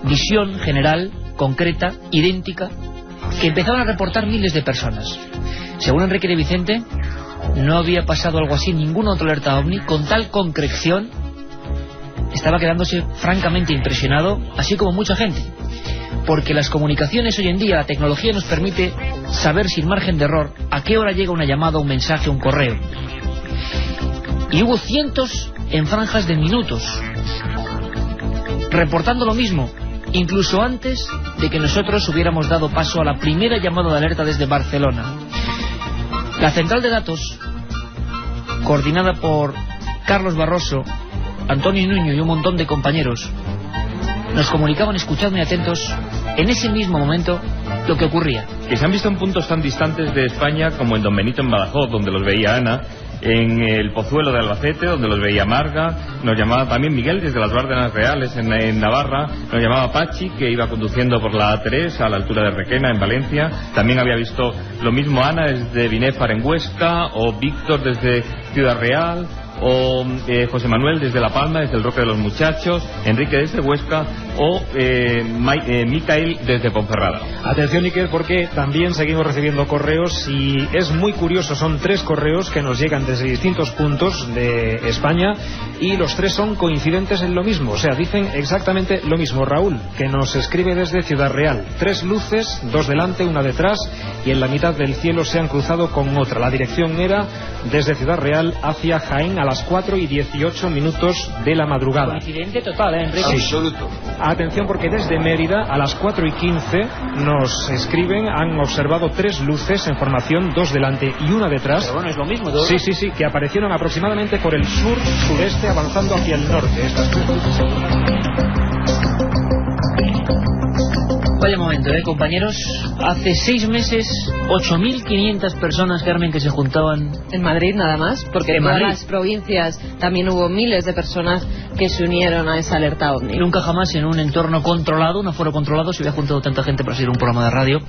visión general, concreta, idéntica, que empezaban a reportar miles de personas. Según Enrique de Vicente, no había pasado algo así en ninguna otra alerta OVNI con tal concreción. Estaba quedándose francamente impresionado, así como mucha gente, porque las comunicaciones hoy en día, la tecnología nos permite saber sin margen de error a qué hora llega una llamada, un mensaje, un correo. Y hubo cientos en franjas de minutos reportando lo mismo, incluso antes de que nosotros hubiéramos dado paso a la primera llamada de alerta desde Barcelona. La central de datos, coordinada por Carlos Barroso, Antonio Nuño y un montón de compañeros, nos comunicaban, escuchad muy atentos, en ese mismo momento lo que ocurría. Que se han visto en puntos tan distantes de España como en Don Benito en Badajoz, donde los veía Ana, en el Pozuelo de Albacete, donde los veía Marga, nos llamaba también Miguel desde las Bárdenas Reales en Navarra, nos llamaba Pachi, que iba conduciendo por la A3 a la altura de Requena en Valencia, también había visto lo mismo Ana desde Binéfar en Huesca, o Víctor desde Ciudad Real, o José Manuel desde La Palma, desde el Roque de los Muchachos, Enrique desde Huesca, o Micael desde Ponferrada. Atención, Iker, porque también seguimos recibiendo correos y es muy curioso. Son 3 correos que nos llegan desde distintos puntos de España y los 3 son coincidentes en lo mismo, o sea, dicen exactamente lo mismo. Raúl, que nos escribe desde Ciudad Real: 3 luces, 2 delante, 1 detrás, y en la mitad del cielo se han cruzado con otra. La dirección era desde Ciudad Real hacia Jaén a las 4:18 de la madrugada. Coincidente total, Enrique. Sí. Absoluto. Atención, porque desde Mérida a las 4:15 nos escriben, han observado 3 luces en formación, 2 delante y 1 detrás. Pero bueno, es lo mismo, ¿no? Sí, que aparecieron aproximadamente por el sur-sureste, avanzando hacia el norte. Estas luces. Vaya momento, compañeros. Hace 6 meses, 8.500 personas, Carmen, que se juntaban en Madrid nada más, porque en todas las provincias también hubo miles de personas que se unieron a esa alerta OVNI. Nunca jamás en un entorno controlado, un aforo controlado, se había juntado tanta gente para seguir un programa de radio.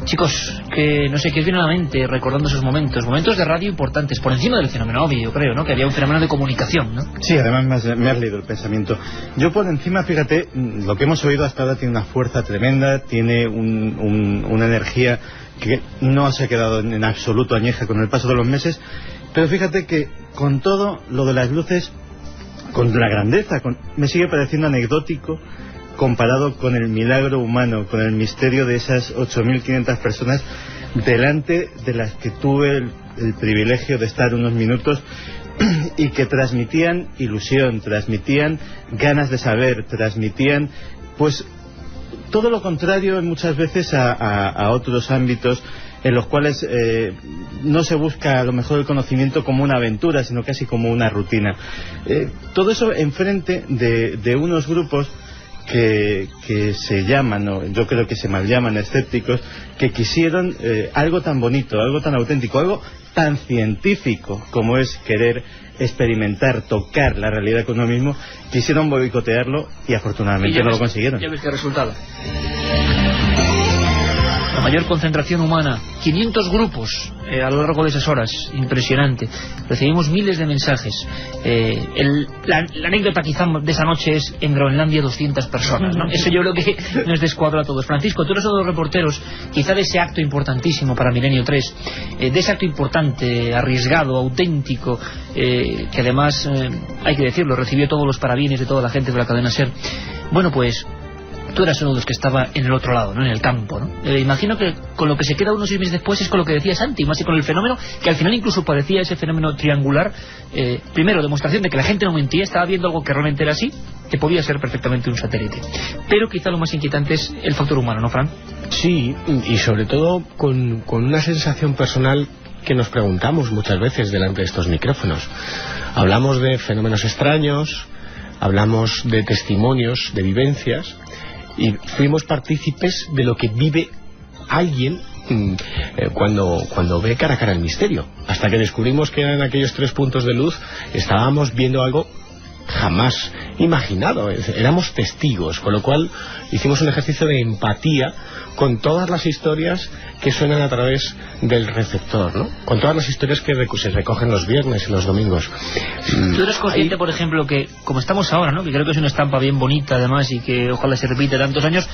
Chicos, que no sé qué os viene a la mente recordando esos momentos de radio importantes, por encima del fenómeno obvio, yo creo, ¿no? Que había un fenómeno de comunicación, ¿no? Sí, además me has leído el pensamiento. Yo por encima, fíjate, lo que hemos oído hasta ahora tiene una fuerza tremenda, tiene una energía que no se ha quedado en absoluto añeja con el paso de los meses, pero fíjate que con todo lo de las luces, con la grandeza, me sigue pareciendo anecdótico comparado con el milagro humano, con el misterio de esas 8.500 personas delante de las que tuve el privilegio de estar unos minutos y que transmitían ilusión, transmitían ganas de saber, transmitían pues todo lo contrario muchas veces a otros ámbitos en los cuales no se busca a lo mejor el conocimiento como una aventura, sino casi como una rutina. Todo eso enfrente de unos grupos que se llaman, o yo creo que se mal llaman escépticos, que quisieron algo tan bonito, algo tan auténtico, algo tan científico como es querer experimentar, tocar la realidad con uno mismo, quisieron boicotearlo y afortunadamente no lo consiguieron. Ya ves qué resultado. La mayor concentración humana, 500 grupos a lo largo de esas horas, impresionante. Recibimos miles de mensajes. La anécdota quizá de esa noche es en Groenlandia 200 personas, ¿no? Eso yo creo que nos descuadra a todos. Francisco, tú eres uno de los reporteros, quizá de ese acto importantísimo para Milenio 3, de ese acto importante, arriesgado, auténtico, que además, hay que decirlo, recibió todos los parabienes de toda la gente de la cadena SER. Bueno, pues tú eras uno de los que estaba en el otro lado, ¿no? En el campo, ¿no? Imagino que con lo que se queda unos 6 meses después es con lo que decía Santi, más y con el fenómeno, que al final incluso parecía ese fenómeno triangular. Primero, demostración de que la gente no mentía, estaba viendo algo que realmente era así, que podía ser perfectamente un satélite. Pero quizá lo más inquietante es el factor humano, ¿no, Fran? Sí, y sobre todo con una sensación personal que nos preguntamos muchas veces delante de estos micrófonos. Hablamos de fenómenos extraños, hablamos de testimonios, de vivencias, y fuimos partícipes de lo que vive alguien cuando ve cara a cara el misterio. Hasta que descubrimos que eran aquellos 3 puntos de luz, estábamos viendo algo jamás imaginado, éramos testigos, con lo cual hicimos un ejercicio de empatía con todas las historias que suenan a través del receptor, ¿no? Con todas las historias que se recogen los viernes y los domingos. ¿Tú eres consciente, por ejemplo, que como estamos ahora, ¿no? Que creo que es una estampa bien bonita además y que ojalá se repite tantos años,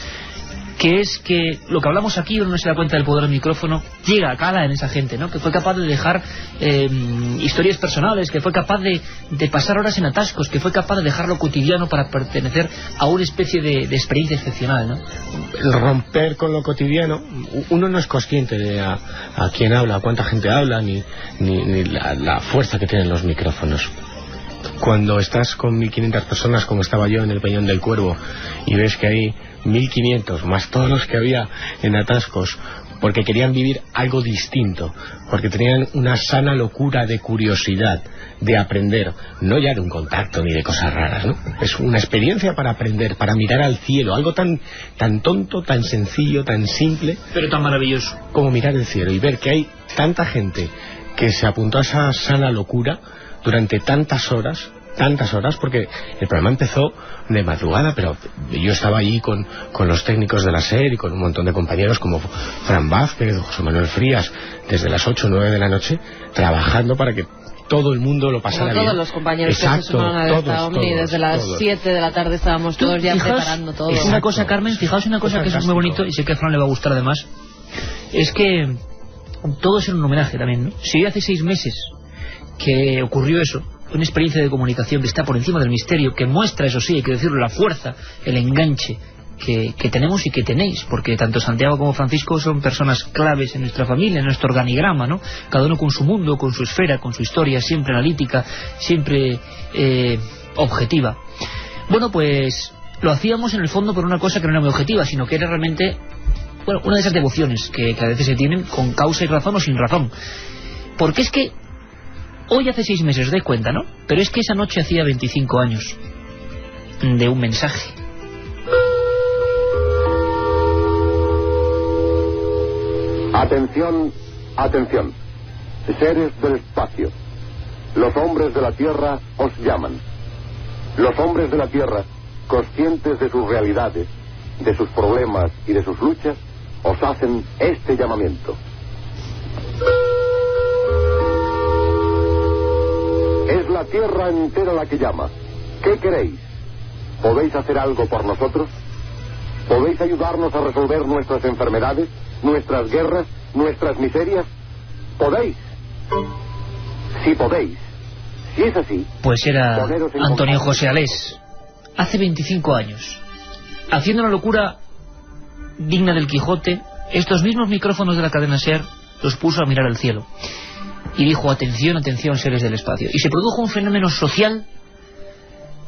que es que lo que hablamos aquí, uno no se da cuenta del poder del micrófono, llega a cala en esa gente, ¿no? Que fue capaz de dejar historias personales, que fue capaz de pasar horas en atascos, que fue capaz de dejar lo cotidiano para pertenecer a una especie de experiencia excepcional, ¿no? El romper con lo cotidiano, uno no es consciente de a quién habla, a cuánta gente habla, ni la fuerza que tienen los micrófonos. Cuando estás con 1.500 personas, como estaba yo en el Peñón del Cuervo, y ves que hay 1.500 más todos los que había en atascos, porque querían vivir algo distinto, porque tenían una sana locura de curiosidad, de aprender, no ya de un contacto ni de cosas raras, ¿no? Es una experiencia para aprender, para mirar al cielo, algo tan tonto, tan sencillo, tan simple, pero tan maravilloso como mirar el cielo y ver que hay tanta gente que se apuntó a esa sana locura durante tantas horas, porque el programa empezó de madrugada, pero yo estaba allí con los técnicos de la SER y con un montón de compañeros como Fran Vázquez, José Manuel Frías, desde las 8 o 9 de la noche, trabajando para que todo el mundo lo pasara bien. Todos los compañeros que se sumaron a esta Omni, desde las 7 de la tarde estábamos todos ya preparando todo. Es una cosa, Carmen, fijaos una cosa que es muy bonito, y sé que a Fran le va a gustar además, es que todo es un homenaje también, ¿no? Si hace 6 meses que ocurrió eso, una experiencia de comunicación que está por encima del misterio, que muestra, eso sí, hay que decirlo, la fuerza, el enganche que tenemos y que tenéis, porque tanto Santiago como Francisco son personas claves en nuestra familia, en nuestro organigrama, ¿no? Cada uno con su mundo, con su esfera, con su historia, siempre analítica, siempre objetiva. Bueno, pues lo hacíamos en el fondo por una cosa que no era muy objetiva, sino que era realmente, bueno, una de esas devociones que a veces se tienen con causa y razón o sin razón. Porque es que hoy hace 6 meses, os dais cuenta, ¿no? Pero es que esa noche hacía 25 años de un mensaje. Atención, atención. Seres del espacio. Los hombres de la Tierra os llaman. Los hombres de la Tierra, conscientes de sus realidades, de sus problemas y de sus luchas, os hacen este llamamiento. Es la tierra entera la que llama. ¿Qué queréis? ¿Podéis hacer algo por nosotros? ¿Podéis ayudarnos a resolver nuestras enfermedades, nuestras guerras, nuestras miserias? ¿Podéis? Si podéis. Si es así... Pues era Antonio José Alés, hace 25 años, haciendo una locura digna del Quijote. Estos mismos micrófonos de la cadena SER los puso a mirar al cielo y dijo: atención, atención, seres del espacio. Y se produjo un fenómeno social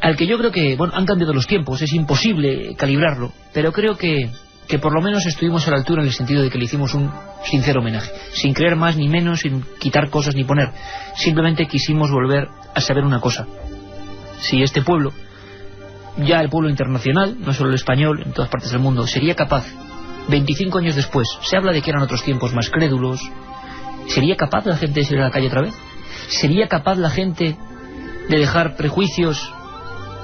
al que yo creo que, bueno, han cambiado los tiempos, es imposible calibrarlo, pero creo que por lo menos estuvimos a la altura, en el sentido de que le hicimos un sincero homenaje, sin creer más ni menos, sin quitar cosas ni poner. Simplemente quisimos volver a saber una cosa: si este pueblo, ya el pueblo internacional, no solo el español, en todas partes del mundo, sería capaz, 25 años después, se habla de que eran otros tiempos más crédulos, ¿sería capaz la gente de salir a la calle otra vez? ¿Sería capaz la gente de dejar prejuicios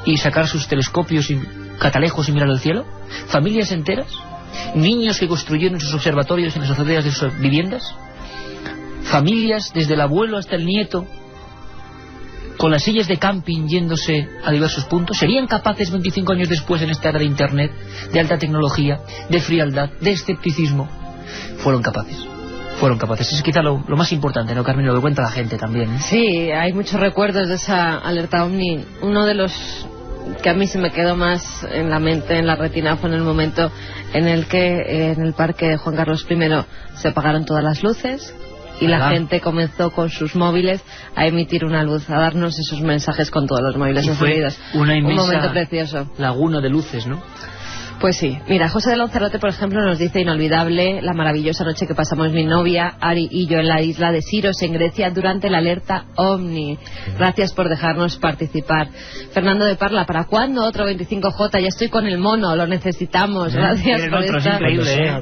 y sacar sus telescopios y catalejos y mirar al cielo? ¿Familias enteras? ¿Niños que construyeron sus observatorios en las azoteas de sus viviendas? ¿Familias, desde el abuelo hasta el nieto, con las sillas de camping yéndose a diversos puntos? ¿Serían capaces 25 años después, en esta era de internet, de alta tecnología, de frialdad, de escepticismo? Fueron capaces. Fueron capaces. Es quizá lo más importante, ¿no, Carmen? Lo que cuenta la gente también, ¿eh? Sí, hay muchos recuerdos de esa alerta OVNI. Uno de los que a mí se me quedó más en la mente, en la retina, fue en el momento en el que en el parque de Juan Carlos I se apagaron todas las luces y la gente comenzó con sus móviles a emitir una luz, a darnos esos mensajes con todos los móviles encendidos. Un momento precioso. Laguna de luces, ¿no? Pues sí. Mira, José de Lanzarote, por ejemplo, nos dice: inolvidable la maravillosa noche que pasamos mi novia, Ari y yo en la isla de Siros, en Grecia, durante la alerta OVNI. Gracias por dejarnos participar. Fernando de Parla: ¿para cuándo otro 25J? Ya estoy con el mono, lo necesitamos. Gracias por estas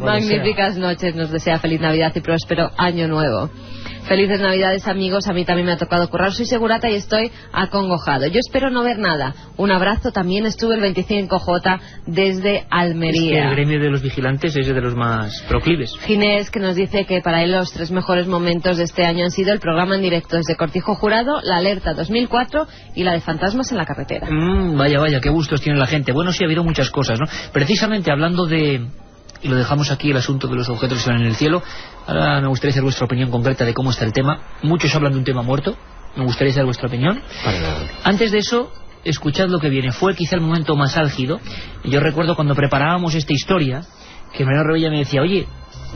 magníficas noches. Nos desea feliz Navidad y próspero Año Nuevo. Felices Navidades, amigos. A mí también me ha tocado currar. Soy segurata y estoy acongojado. Yo espero no ver nada. Un abrazo. También estuve el 25J desde Almería. Es que el gremio de los vigilantes es de los más proclives. Ginés, que nos dice que para él los 3 mejores momentos de este año han sido el programa en directo desde Cortijo Jurado, la alerta 2004 y la de fantasmas en la carretera. Vaya, vaya, qué gustos tiene la gente. Bueno, sí, ha habido muchas cosas, ¿no? Precisamente hablando de... y lo dejamos aquí, el asunto de los objetos que se ven en el cielo. Ahora me gustaría saber vuestra opinión concreta de cómo está el tema. Muchos hablan de un tema muerto. Me gustaría saber vuestra opinión. Antes de eso, escuchad lo que viene. Fue quizá el momento más álgido. Yo recuerdo cuando preparábamos esta historia, que Mariano Revilla me decía: oye,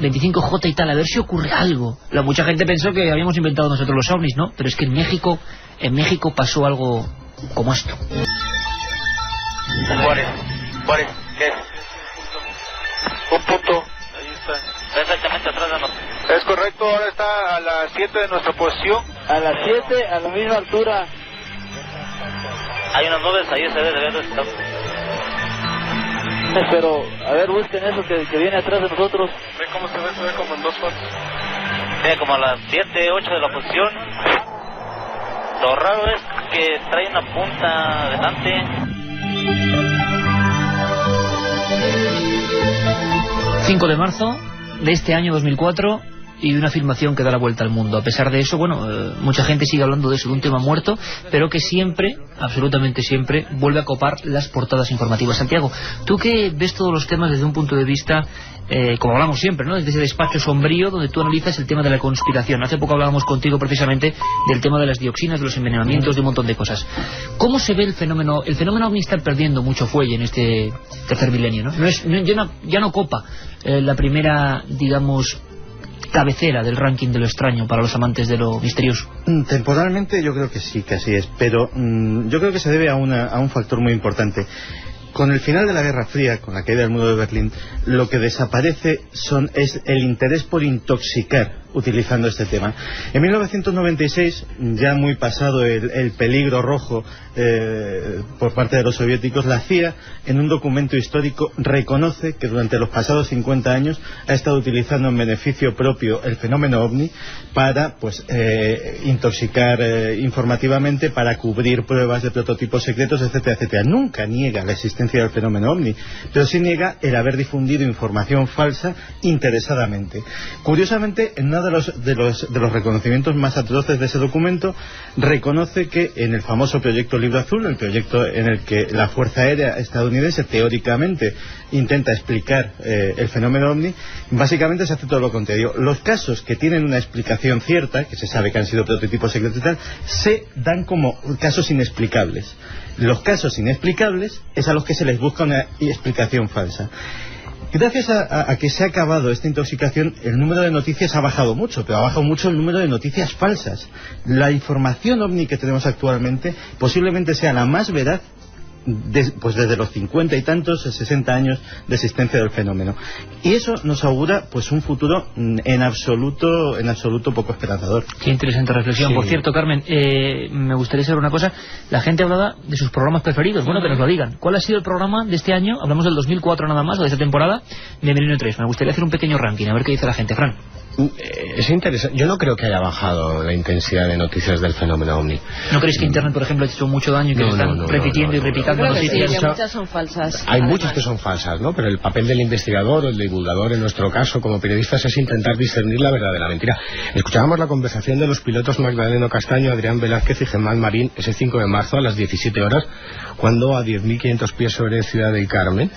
25J y tal, a ver si ocurre algo. Mucha gente pensó que habíamos inventado nosotros los ovnis, ¿no? Pero es que en México pasó algo como esto. ¿Cuál es? ¿Qué es? Un punto. Ahí está. Está exactamente atrás de nosotros. Es correcto, ahora está a las 7 de nuestra posición. A las 7, a la misma altura. Hay unas nubes ahí, se ve de ver. Pero, a ver, busquen eso que viene atrás de nosotros. Ve cómo se ve como en 2 fotos. Ve como a las 7, 8 de la posición. Lo raro es que trae una punta delante. 5 de marzo de este año 2004 y una afirmación que da la vuelta al mundo. A pesar de eso, bueno, mucha gente sigue hablando de eso, de un tema muerto, pero que siempre, absolutamente siempre, vuelve a copar las portadas informativas. Santiago, tú que ves todos los temas desde un punto de vista, como hablamos siempre, ¿no?, desde ese despacho sombrío donde tú analizas el tema de la conspiración. Hace poco hablábamos contigo precisamente del tema de las dioxinas, de los envenenamientos, de un montón de cosas. ¿Cómo se ve el fenómeno? El fenómeno OVNI está perdiendo mucho fuelle en este tercer milenio, ¿no? Ya no copa la primera, digamos, cabecera del ranking de lo extraño para los amantes de lo misterioso. Temporalmente yo creo que sí, que así es, pero yo creo que se debe a un factor muy importante. Con el final de la Guerra Fría, con la caída del muro de Berlín, lo que desaparece es el interés por intoxicar utilizando este tema. En 1996, ya muy pasado el peligro rojo por parte de los soviéticos, la CIA, en un documento histórico, reconoce que durante los pasados 50 años ha estado utilizando en beneficio propio el fenómeno OVNI para intoxicar informativamente, para cubrir pruebas de prototipos secretos, etcétera, etcétera. Nunca niega la existencia del fenómeno OVNI, pero sí niega el haber difundido información falsa interesadamente. Curiosamente, en uno de los reconocimientos más atroces de ese documento, reconoce que en el famoso proyecto Libro Azul, el proyecto en el que la Fuerza Aérea estadounidense teóricamente intenta explicar el fenómeno OVNI, básicamente se hace todo lo contrario. Los casos que tienen una explicación cierta, que se sabe que han sido prototipos secretos y tal, se dan como casos inexplicables. Los casos inexplicables es a los que se les busca una explicación falsa. Gracias a que se ha acabado esta intoxicación, el número de noticias ha bajado mucho, pero ha bajado mucho el número de noticias falsas. La información OVNI que tenemos actualmente posiblemente sea la más veraz desde los 50 y tantos, 60 años de existencia del fenómeno. Y eso nos augura un futuro en absoluto poco esperanzador. Qué interesante reflexión. Sí. Por cierto, Carmen, me gustaría saber una cosa. La gente hablaba de sus programas preferidos. Bueno, que nos lo digan. ¿Cuál ha sido el programa de este año? Hablamos del 2004 nada más, o de esta temporada, de Milenio 3. Me gustaría hacer un pequeño ranking, a ver qué dice la gente. Fran. Es interesante. Yo no creo que haya bajado la intensidad de noticias del fenómeno OVNI. ¿No creéis que Internet, por ejemplo, ha hecho mucho daño y que están repitiendo y replicando noticias? Sí, muchas son falsas. Hay muchas que son falsas, ¿no? Pero el papel del investigador o el divulgador, en nuestro caso, como periodistas, es intentar discernir la verdad de la mentira. Escuchábamos la conversación de los pilotos Magdaleno Castaño, Adrián Velázquez y Germán Marín ese 5 de marzo a las 17 horas, cuando a 10.500 pies sobre Ciudad del Carmen,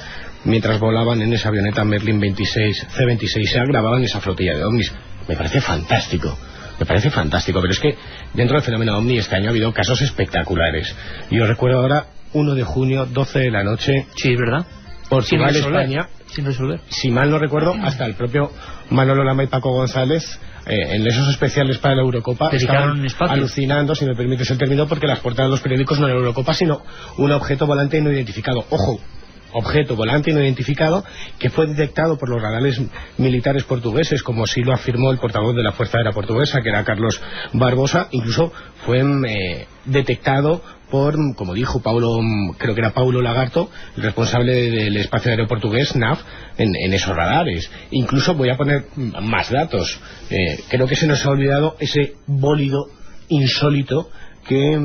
mientras volaban en esa avioneta Merlin C-26A, grababan esa flotilla de ovnis. Me parece fantástico, pero es que dentro del fenómeno OVNI este año ha habido casos espectaculares. Yo recuerdo ahora 1 de junio, 12 de la noche. Sí, es verdad. Portugal, España. Sin resolver. Si mal no recuerdo, hasta el propio Manolo Lama y Paco González, en esos especiales para la Eurocopa, estaban alucinando, si me permites el término, porque las portadas de los periódicos no eran Eurocopa, sino un objeto volante no identificado. Ojo, objeto volante no identificado que fue detectado por los radares militares portugueses, como así lo afirmó el portavoz de la Fuerza Aérea Portuguesa, que era Carlos Barbosa. Incluso fue detectado por, como dijo creo que era Paulo Lagarto, el responsable del espacio aéreo portugués, NAV, en esos radares. Incluso voy a poner más datos. Creo que se nos ha olvidado ese bólido insólito que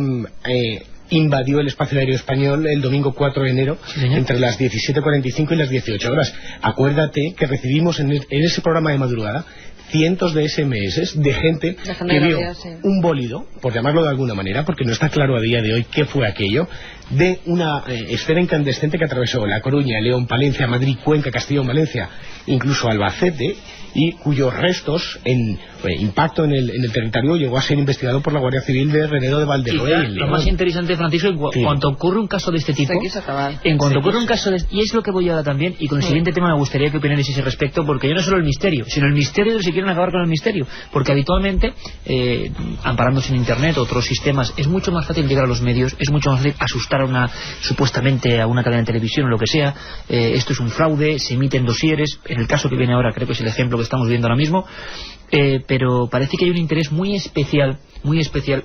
invadió el espacio aéreo español el domingo 4 de enero, entre las 17:45 y las 18 horas. Acuérdate que recibimos en ese programa de madrugada cientos de SMS de gente que vio un bólido, por llamarlo de alguna manera, porque no está claro a día de hoy qué fue aquello, de una esfera incandescente que atravesó La Coruña, León, Palencia, Madrid, Cuenca, Castellón, Valencia, incluso Albacete, y cuyos restos en impacto en el territorio llegó a ser investigado por la Guardia Civil de Renedo de Valderroel. Lo más interesante, Francisco, en cuanto ocurre un caso de este tipo, y es lo que voy ahora también, y con el siguiente tema me gustaría que opinarais ese respecto, porque yo no solo el misterio, sino el misterio de si quieren acabar con el misterio, porque habitualmente, amparándose en Internet o otros sistemas, es mucho más fácil llegar a los medios, es mucho más fácil asustar supuestamente a una cadena de televisión o lo que sea. Esto es un fraude, se emiten dosieres, en el caso que viene ahora creo que es el ejemplo que estamos viendo ahora mismo, pero parece que hay un interés muy especial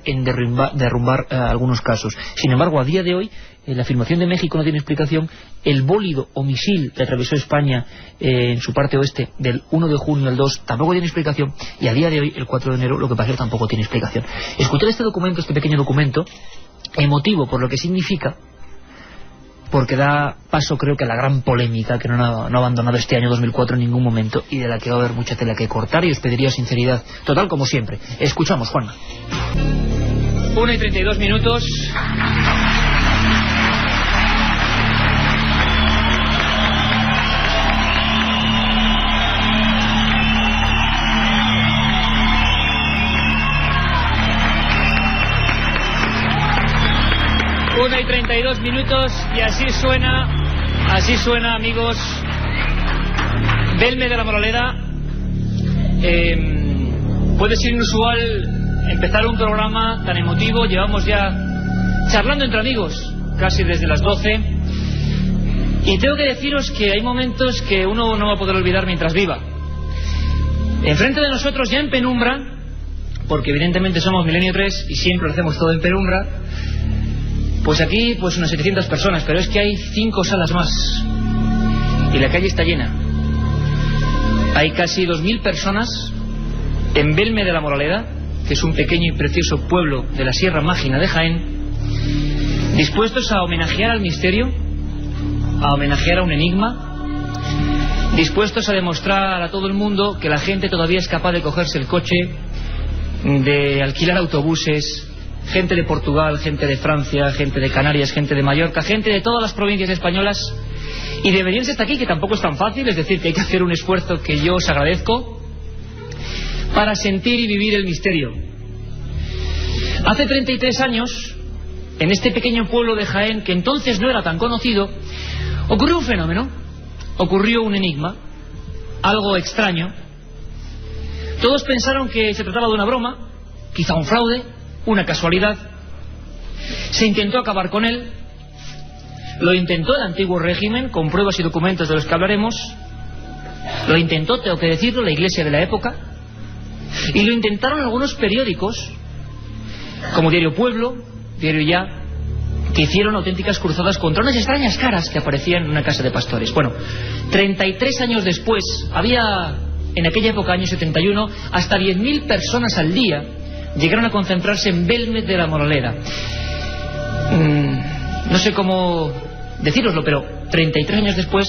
en derrumbar algunos casos. Sin embargo, a día de hoy, la afirmación de México no tiene explicación. El bólido o misil que atravesó España en su parte oeste del 1 de junio al 2 tampoco tiene explicación, y a día de hoy, el 4 de enero, lo que pasa tampoco tiene explicación. Escuchar este pequeño documento, emotivo por lo que significa, porque da paso, creo que, a la gran polémica que no ha abandonado este año 2004 en ningún momento, y de la que va a haber mucha tela que cortar, y os pediría sinceridad total, como siempre. Escuchamos, Juanma. 1:32. 1:32, y así suena, amigos, Belme de la Moraleda. Puede ser inusual empezar un programa tan emotivo. Llevamos ya charlando entre amigos casi desde las 12, y tengo que deciros que hay momentos que uno no va a poder olvidar mientras viva. Enfrente de nosotros, ya en penumbra, porque evidentemente somos Milenio 3 y siempre lo hacemos todo en penumbra, pues aquí pues unas 700 personas, pero es que hay 5 salas más y la calle está llena. Hay casi 2000 personas en Belme de la Moraleda, que es un pequeño y precioso pueblo de la Sierra Mágina de Jaén, dispuestos a homenajear al misterio, a homenajear a un enigma, dispuestos a demostrar a todo el mundo que la gente todavía es capaz de cogerse el coche, de alquilar autobuses, gente de Portugal, gente de Francia, gente de Canarias, gente de Mallorca, gente de todas las provincias españolas, y de venirse hasta aquí, que tampoco es tan fácil, es decir, que hay que hacer un esfuerzo que yo os agradezco, para sentir y vivir el misterio. Hace 33 años, en este pequeño pueblo de Jaén, que entonces no era tan conocido, ocurrió un fenómeno, ocurrió un enigma, algo extraño. Todos pensaron que se trataba de una broma, quizá un fraude, una casualidad. Se intentó acabar con él, lo intentó el antiguo régimen, con pruebas y documentos de los que hablaremos, lo intentó, tengo que decirlo, la Iglesia de la época, y lo intentaron algunos periódicos, como Diario Pueblo, Diario Ya, que hicieron auténticas cruzadas contra unas extrañas caras que aparecían en una casa de pastores. Bueno, 33 años después, había en aquella época, año 71, hasta 10.000 personas al día llegaron a concentrarse en Belmez de la Moraleda. No sé cómo decíroslo, pero 33 años después,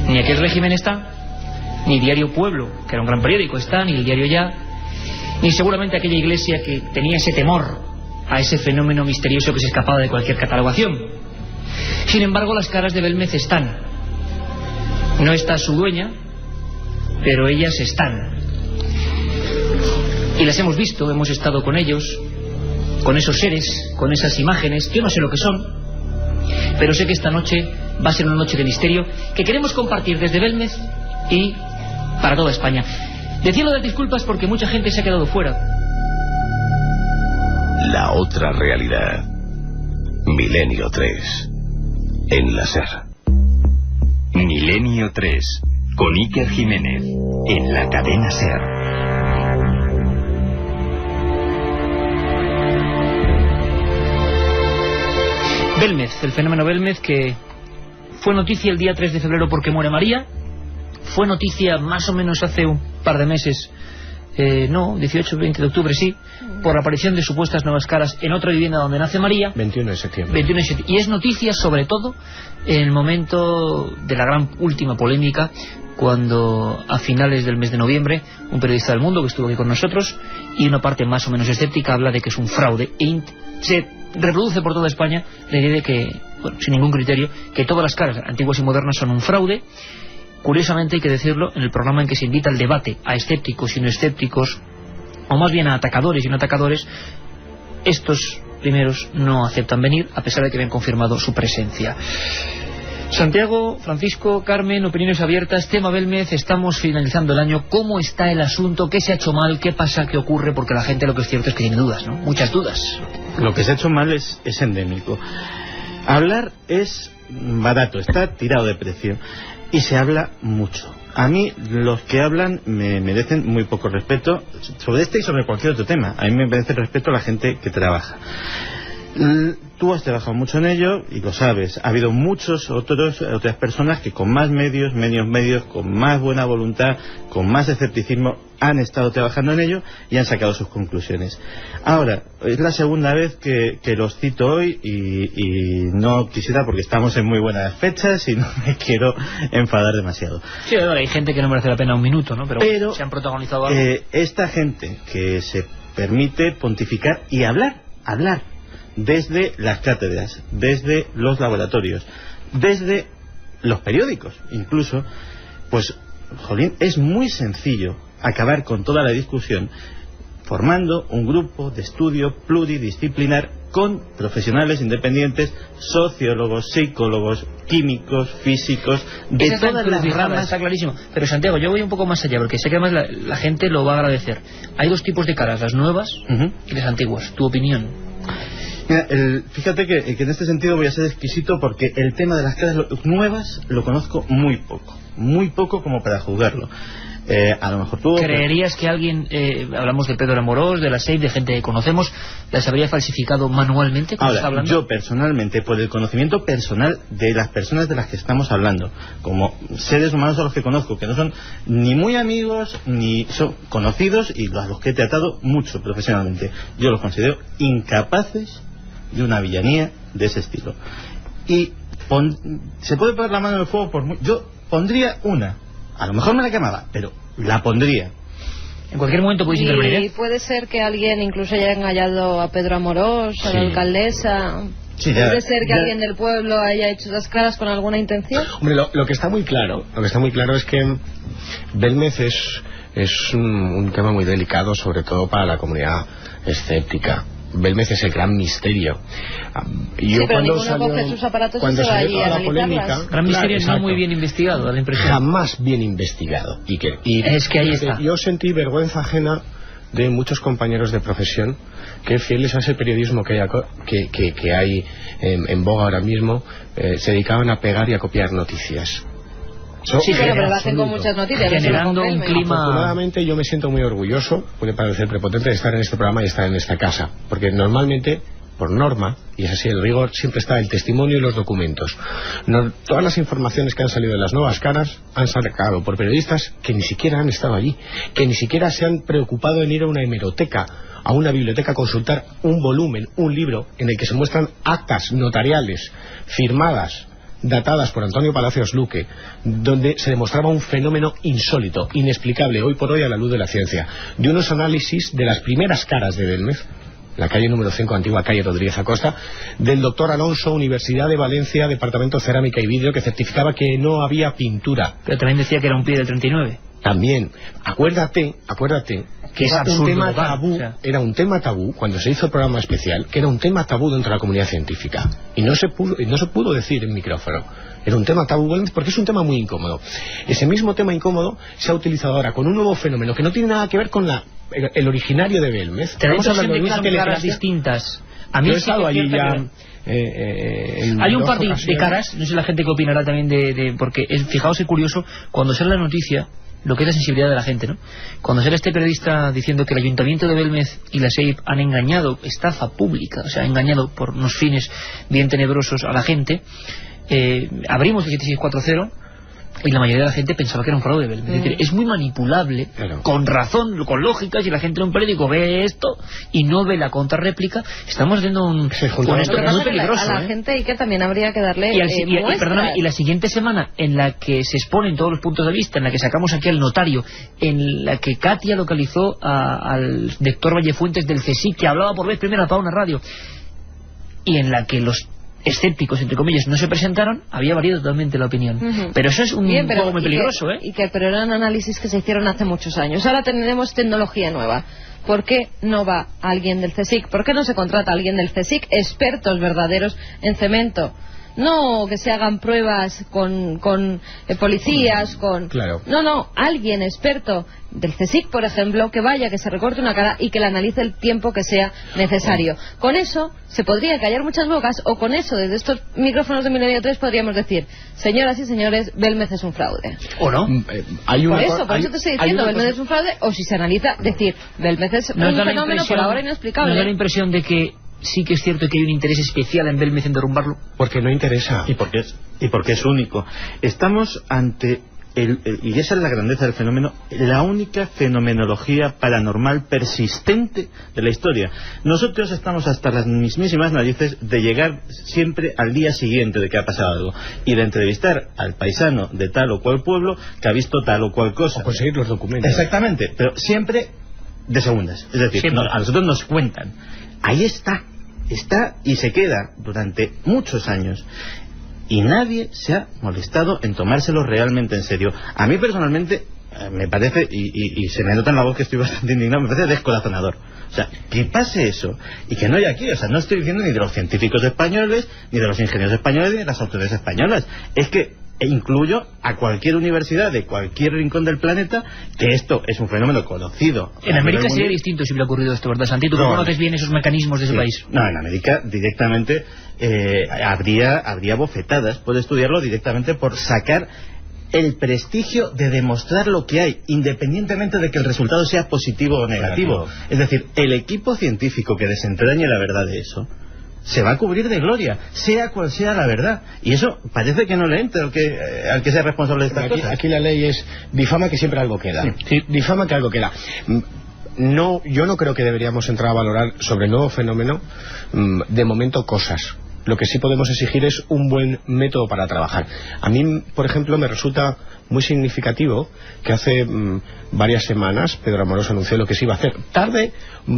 ni aquel régimen está, ni Diario Pueblo, que era un gran periódico, está, ni el Diario Ya, ni seguramente aquella iglesia que tenía ese temor a ese fenómeno misterioso que se escapaba de cualquier catalogación. Sin embargo, las caras de Belmez están. No está su dueña, pero ellas están. Y las hemos visto, hemos estado con ellos, con esos seres, con esas imágenes. Yo no sé lo que son, pero sé que esta noche va a ser una noche de misterio que queremos compartir desde Belmez y para toda España. Decirlo de disculpas porque mucha gente se ha quedado fuera. La otra realidad. Milenio 3. En la SER. Milenio 3. Con Iker Jiménez. En la cadena SER. Belmez, el fenómeno Belmez, que fue noticia el día 3 de febrero porque muere María. Fue noticia más o menos hace un par de meses, 18, 20 de octubre, sí, por la aparición de supuestas nuevas caras en otra vivienda donde nace María. 21 de septiembre. 21 de septiembre. Y es noticia sobre todo en el momento de la gran última polémica, cuando a finales del mes de noviembre un periodista del Mundo que estuvo aquí con nosotros y una parte más o menos escéptica habla de que es un fraude e se reproduce por toda España la idea de que, bueno, sin ningún criterio, que todas las caras antiguas y modernas son un fraude. Curiosamente hay que decirlo, en el programa en que se invita al debate a escépticos y no escépticos, o más bien a atacadores y no atacadores, estos primeros no aceptan venir a pesar de que habían confirmado su presencia. Santiago, Francisco, Carmen, opiniones abiertas, tema Belmez, estamos finalizando el año. ¿Cómo está el asunto? ¿Qué se ha hecho mal? ¿Qué pasa? ¿Qué ocurre? Porque la gente lo que es cierto es que tiene dudas, ¿no? Muchas dudas. Lo que se ha hecho mal es endémico. Hablar es barato, está tirado de precio y se habla mucho. A mí los que hablan me merecen muy poco respeto sobre este y sobre cualquier otro tema. A mí me merece respeto a la gente que trabaja. Tú has trabajado mucho en ello y lo sabes. Ha habido otras personas que con más medios, menos medios, con más buena voluntad, con más escepticismo, han estado trabajando en ello y han sacado sus conclusiones. Ahora, es la segunda vez que los cito hoy y no quisiera, porque estamos en muy buenas fechas y no me quiero enfadar demasiado. Sí, hay gente que no merece la pena un minuto, ¿no? Pero se han protagonizado algo. Esta gente que se permite pontificar y hablar desde las cátedras, desde los laboratorios, desde los periódicos incluso, pues, jolín, es muy sencillo acabar con toda la discusión formando un grupo de estudio pluridisciplinar con profesionales independientes, sociólogos, psicólogos, químicos, físicos, de todas las ramas. Está clarísimo. Pero Santiago, yo voy un poco más allá, porque sé que además la gente lo va a agradecer. Hay dos tipos de caras, las nuevas y las antiguas. ¿Tu opinión? Mira, fíjate que en este sentido voy a ser exquisito, porque el tema de las caras nuevas lo conozco muy poco como para juzgarlo. A lo mejor tú... ¿Creerías que alguien, hablamos de Pedro Amorós, de la SEIP, de gente que conocemos, las habría falsificado manualmente? Ahora, yo personalmente, por el conocimiento personal de las personas de las que estamos hablando, como seres humanos a los que conozco, que no son ni muy amigos, ni son conocidos, y a los que he tratado mucho profesionalmente, yo los considero incapaces de una villanía de ese estilo. Y se puede poner la mano en el fuego yo pondría una. A lo mejor me la quemaba, pero la pondría. En cualquier momento podéis intervenir. Y puede ser que alguien incluso haya engañado a Pedro Amorós, a la alcaldesa. Sí, puede ser que alguien del pueblo haya hecho las caras con alguna intención. Hombre, lo que está muy claro, es que Belmez es un tema muy delicado, sobre todo para la comunidad escéptica. Belmez es el gran misterio. Y yo cuando coge sus aparatos y se va allí a la polémica, gran misterio, no muy bien investigado, da la impresión. Jamás bien investigado. Es que ahí está. Yo sentí vergüenza ajena de muchos compañeros de profesión que, fieles a ese periodismo que hay en boga ahora mismo, se dedicaban a pegar y a copiar noticias. Sí, pero lo hacen con muchas noticias, generando un clima. Afortunadamente yo me siento muy orgulloso, puede parecer prepotente, de estar en este programa y estar en esta casa, porque normalmente, por norma, y es así el rigor, siempre está el testimonio y los documentos. Todas las informaciones que han salido de las nuevas caras han sacado por periodistas que ni siquiera han estado allí, que ni siquiera se han preocupado en ir a una hemeroteca, a una biblioteca, a consultar un volumen, un libro en el que se muestran actas notariales firmadas, datadas por Antonio Palacios Luque, donde se demostraba un fenómeno insólito, inexplicable hoy por hoy a la luz de la ciencia, de unos análisis de las primeras caras de Belmez, la calle número 5, antigua calle Rodríguez Acosta, del doctor Alonso, Universidad de Valencia, Departamento de Cerámica y Vidrio, que certificaba que no había pintura. Pero también decía que era un pie del 39. También, acuérdate que era un tema tabú, era un tema tabú cuando se hizo el programa especial, que era un tema tabú dentro de la comunidad científica, y no se pudo decir en micrófono. Era un tema tabú porque es un tema muy incómodo. Ese mismo tema incómodo se ha utilizado ahora con un nuevo fenómeno que no tiene nada que ver con el originario de Belmez. Estamos hablando de unas caras distintas. A mí yo he estado allí ya. Hay un par de caras, no sé la gente que opinará también porque fijaos, es curioso, cuando sale la noticia, lo que es la sensibilidad de la gente, ¿no? Cuando sale este periodista diciendo que el Ayuntamiento de Belmez y la SEIP han engañado, estafa pública, o sea, engañado por unos fines bien tenebrosos a la gente, abrimos el 7640 y la mayoría de la gente pensaba que era un fraude. Es decir, es muy manipulable, con razón, con lógica. Si la gente en un periódico ve esto y no ve la contrarréplica, estamos haciendo un esto muy peligroso. A la gente y que también habría que darle y la siguiente semana, en la que se exponen todos los puntos de vista, en la que sacamos aquí al notario, en la que Katia localizó al doctor Vallefuentes del CSIC, que hablaba por vez primera para una radio, y en la que los escépticos, entre comillas, no se presentaron, había variado totalmente la opinión. Pero eso es un juego muy peligroso, pero eran análisis que se hicieron hace muchos años. Ahora tenemos tecnología nueva. ¿Por qué no va alguien del CSIC? ¿Por qué no se contrata a alguien del CSIC? Expertos verdaderos en cemento. No que se hagan pruebas con policías, Claro. No, alguien experto del CSIC, por ejemplo, que vaya, que se recorte una cara y que le analice el tiempo que sea necesario. Con eso se podría callar muchas bocas, o con eso, desde estos micrófonos de Milenio 3 podríamos decir: señoras y señores, Belmez es un fraude. ¿O no? Por eso te estoy diciendo, Belmez es un fraude, o si se analiza, decir, Belmez es un fenómeno por ahora inexplicable. ¿No da la impresión de que sí que es cierto que hay un interés especial en Belmez en derrumbarlo? Porque no interesa. Y porque es único. Estamos ante y esa es la grandeza del fenómeno, la única fenomenología paranormal persistente de la historia. Nosotros estamos hasta las mismísimas narices de llegar siempre al día siguiente de que ha pasado algo y de entrevistar al paisano de tal o cual pueblo que ha visto tal o cual cosa. O conseguir los documentos. Exactamente, pero siempre de segundas. Es decir, a nosotros nos cuentan. Ahí está y se queda durante muchos años. Y nadie se ha molestado en tomárselo realmente en serio. A mí personalmente me parece, y se me nota en la voz que estoy bastante indignado, me parece descorazonador. O sea, que pase eso y que no hay aquí. O sea, no estoy diciendo ni de los científicos españoles, ni de los ingenieros españoles, ni de las autoridades españolas. Es que incluyo a cualquier universidad de cualquier rincón del planeta que esto es un fenómeno conocido. En América sería distinto si hubiera ocurrido esto, ¿verdad, Santi? ¿Tú conoces bien esos mecanismos de ese país? No, en América directamente habría bofetadas por estudiarlo, directamente por sacar el prestigio de demostrar lo que hay, independientemente de que el resultado sea positivo o negativo. Es decir, el equipo científico que desentrañe la verdad de eso se va a cubrir de gloria, sea cual sea la verdad. Y eso parece que no le entra al que sea responsable de estas cosas. Aquí la ley es difama que siempre algo queda. Sí, difama que algo queda. No, yo no creo que deberíamos entrar a valorar sobre el nuevo fenómeno de momento cosas. Lo que sí podemos exigir es un buen método para trabajar. A mí, por ejemplo, me resulta muy significativo que hace varias semanas Pedro Amorós anunció lo que se iba a hacer. Tarde,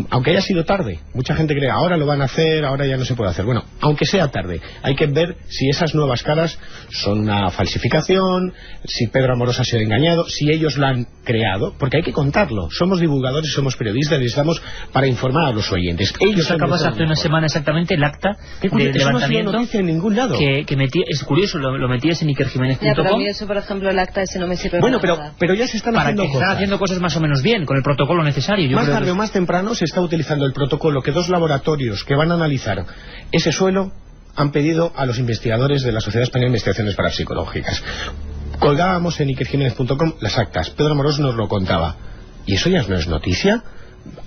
aunque haya sido tarde. Mucha gente cree, ahora lo van a hacer, ahora ya no se puede hacer. Bueno, aunque sea tarde, hay que ver si esas nuevas caras son una falsificación, si Pedro Amorós ha sido engañado, si ellos la han creado, porque hay que contarlo. Somos divulgadores, somos periodistas, necesitamos para informar a los oyentes. Ellos acabas hace una semana exactamente el acta de levantamiento no noticia en ningún lado. Que metí, es curioso, lo metías en ikerjimenez.com. Pero a mí eso, por ejemplo, el acta ese no me sirve bueno, para nada. Pero ya se están haciendo cosas. Están haciendo cosas más o menos bien, con el protocolo necesario. Más tarde o más temprano se está utilizando el protocolo que 2 laboratorios que van a analizar ese suelo han pedido a los investigadores de la Sociedad Española de Investigaciones Parapsicológicas. Colgábamos en ikerjimenez.com las actas. Pedro Amorós nos lo contaba. ¿Y eso ya no es noticia?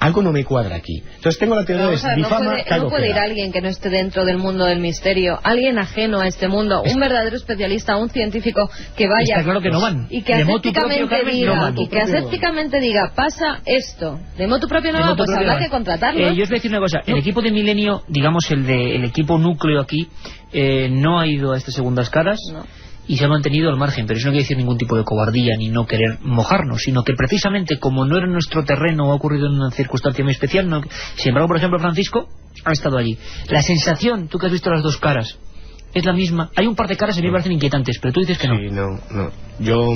Algo no me cuadra aquí. Entonces tengo la teoría de difama. No puede ir alguien que no esté dentro del mundo del misterio, alguien ajeno a este mundo, un verdadero especialista, un científico que vaya. Está claro que no van. Y que asépticamente diga, pasa esto. De motu propio no va, pues habrá que contratarlo. Yo os voy a decir una cosa. El equipo de Milenio, digamos el equipo núcleo aquí, no ha ido a estas segundas caras. No. Y se ha mantenido al margen, pero eso no quiere decir ningún tipo de cobardía ni no querer mojarnos, sino que precisamente como no era nuestro terreno o ha ocurrido en una circunstancia muy especial, no... Sin embargo, por ejemplo, Francisco ha estado allí. La sensación, tú que has visto las dos caras, es la misma. Hay un par de caras que a mí me parecen inquietantes, pero tú dices que no. Sí, no. Yo...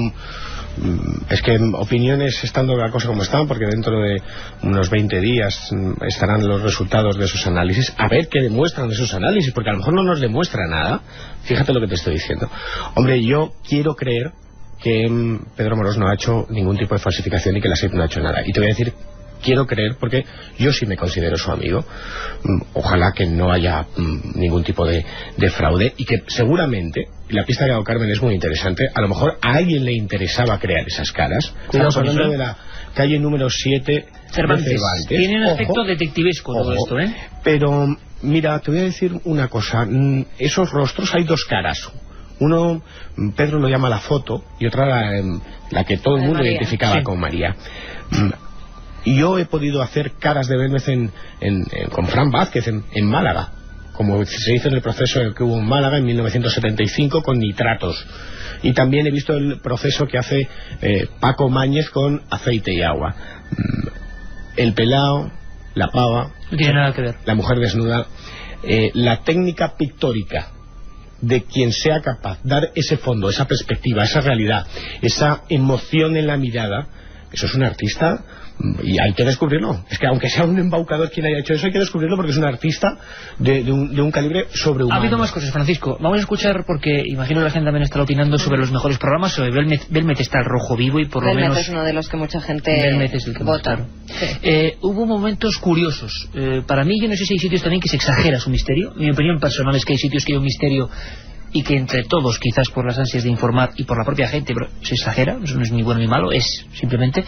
Es que opiniones estando la cosa como están, porque dentro de unos 20 días estarán los resultados de esos análisis, a ver qué demuestran esos análisis, porque a lo mejor no nos demuestra nada. Fíjate lo que te estoy diciendo. Hombre, yo quiero creer que Pedro Amorós no ha hecho ningún tipo de falsificación y que la SEP no ha hecho nada. Y te voy a decir, quiero creer porque yo sí me considero su amigo. Ojalá que no haya ningún tipo de fraude y que seguramente, la pista que ha dado Carmen es muy interesante, a lo mejor a alguien le interesaba crear esas caras. Estamos hablando de la calle número 7 Cervantes. Tiene un efecto detectivesco todo esto, ¿eh? Pero mira, te voy a decir una cosa, esos rostros hay 2 caras. Uno, Pedro lo llama la foto, y otra la que todo el mundo identificaba con María. Y yo he podido hacer caras de Belmez con Fran Vázquez en Málaga, como se hizo en el proceso que hubo en Málaga en 1975 con nitratos. Y también he visto el proceso que hace Paco Máñez con aceite y agua. El pelao, la pava, no tiene nada que ver. La mujer desnuda, la técnica pictórica de quien sea capaz de dar ese fondo, esa perspectiva, esa realidad, esa emoción en la mirada, eso es un artista. Y hay que descubrirlo. Es que aunque sea un embaucador quien haya hecho eso, hay que descubrirlo porque es un artista de un calibre sobrehumano. Ha habido más cosas, Francisco. Vamos a escuchar, porque imagino que la gente también está opinando sobre los mejores programas. Sobre Belmez está al rojo vivo y por lo menos... Belmez es uno de los que mucha gente Belmez es el que vota. Claro. Sí. Hubo momentos curiosos. Para mí, yo no sé si hay sitios también que se exagera su misterio. Mi opinión personal es que hay sitios que hay un misterio y que entre todos, quizás por las ansias de informar y por la propia gente, pero se exagera, eso no es ni bueno ni malo, es simplemente...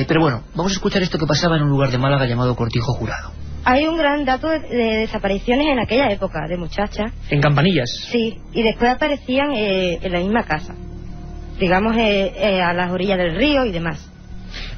pero bueno, vamos a escuchar esto que pasaba en un lugar de Málaga llamado Cortijo Jurado. Hay un gran dato de desapariciones en aquella época, de muchachas. ¿En Campanillas? Sí, y después aparecían en la misma casa, digamos a las orillas del río y demás.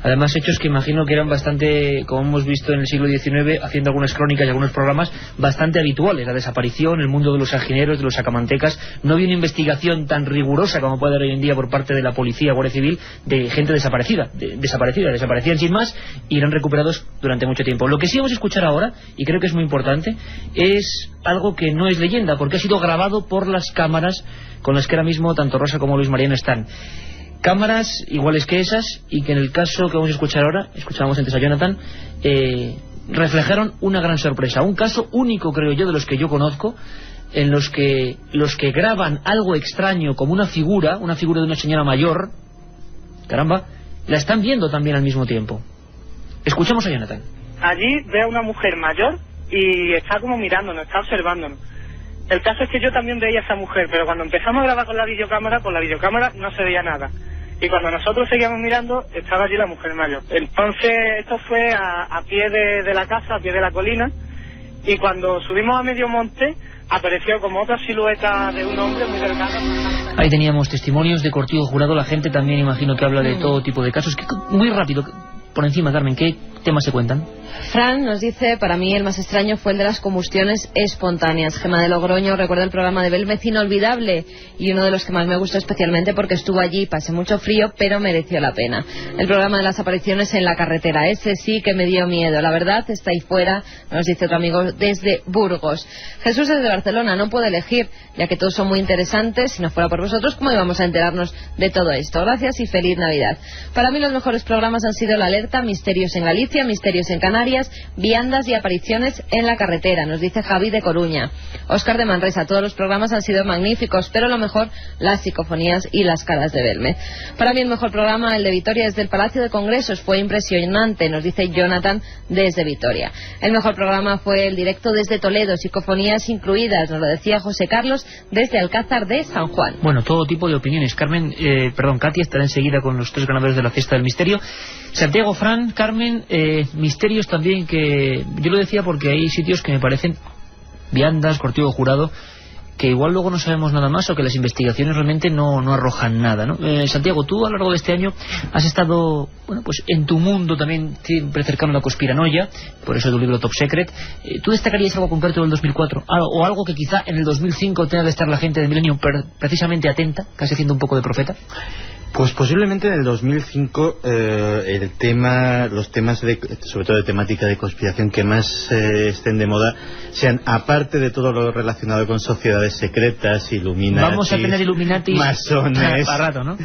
Además, hechos que imagino que eran bastante, como hemos visto en el siglo XIX, haciendo algunas crónicas y algunos programas, bastante habituales. La desaparición, el mundo de los sajineros, de los sacamantecas. No había una investigación tan rigurosa como puede haber hoy en día por parte de la policía, Guardia Civil, de gente desaparecida. Desaparecían sin más y eran recuperados durante mucho tiempo. Lo que sí vamos a escuchar ahora, y creo que es muy importante, es algo que no es leyenda, porque ha sido grabado por las cámaras con las que ahora mismo tanto Rosa como Luis Mariano están. Cámaras iguales que esas, y que en el caso que vamos a escuchar ahora, escuchábamos antes a Jonathan, reflejaron una gran sorpresa. Un caso único, creo yo, de los que yo conozco, en los que graban algo extraño como una figura de una señora mayor, caramba, la están viendo también al mismo tiempo. Escuchamos a Jonathan. Allí ve a una mujer mayor y está como mirándonos, está observándonos. El caso es que yo también veía a esa mujer, pero cuando empezamos a grabar con la videocámara no se veía nada. Y cuando nosotros seguíamos mirando, estaba allí la mujer mayor. Entonces, esto fue a pie de la casa, a pie de la colina, y cuando subimos a medio monte, apareció como otra silueta de un hombre muy delgado. Ahí teníamos testimonios de Cortijo Jurado, la gente también imagino que habla de todo tipo de casos. Muy rápido, por encima, Carmen, ¿qué temas se cuentan? Fran nos dice, para mí el más extraño fue el de las combustiones espontáneas. Gema de Logroño recuerda el programa de Belmez inolvidable y uno de los que más me gustó especialmente porque estuvo allí, pasé mucho frío, pero mereció la pena. El programa de las apariciones en la carretera, ese sí que me dio miedo. La verdad está ahí fuera, nos dice otro amigo desde Burgos. Jesús desde Barcelona, no puedo elegir, ya que todos son muy interesantes. Si no fuera por vosotros, ¿cómo íbamos a enterarnos de todo esto? Gracias y feliz Navidad. Para mí los mejores programas han sido La Alerta, Misterios en Galicia, Misterios en Canarias, viandas y apariciones en la carretera, nos dice Javi de Coruña. Óscar de Manresa, todos los programas han sido magníficos, pero lo mejor, las psicofonías y las caras de Belmez. Para mí el mejor programa, el de Vitoria desde el Palacio de Congresos, fue impresionante, nos dice Jonathan desde Vitoria. El mejor programa fue el directo desde Toledo, psicofonías incluidas, nos lo decía José Carlos desde Alcázar de San Juan. Bueno, todo tipo de opiniones. Katia estará enseguida con los 3 ganadores de la Fiesta del Misterio. Santiago, Fran, Carmen, misterios también, que yo lo decía porque hay sitios que me parecen, viandas, Cortijo Jurado, que igual luego no sabemos nada más o que las investigaciones realmente no arrojan nada, ¿no? Santiago, tú a lo largo de este año has estado, bueno, pues en tu mundo también siempre cercano a la conspiranoia, por eso tu libro Top Secret. ¿Tú destacarías algo concreto del 2004? O algo que quizá en el 2005 tenga que estar la gente de Milenio precisamente atenta, casi haciendo un poco de profeta? Pues posiblemente en el 2005 los temas sobre todo de temática de conspiración que más estén de moda sean, aparte de todo lo relacionado con sociedades secretas, Illuminati, vamos a tener Illuminati masones, para rato, ¿no?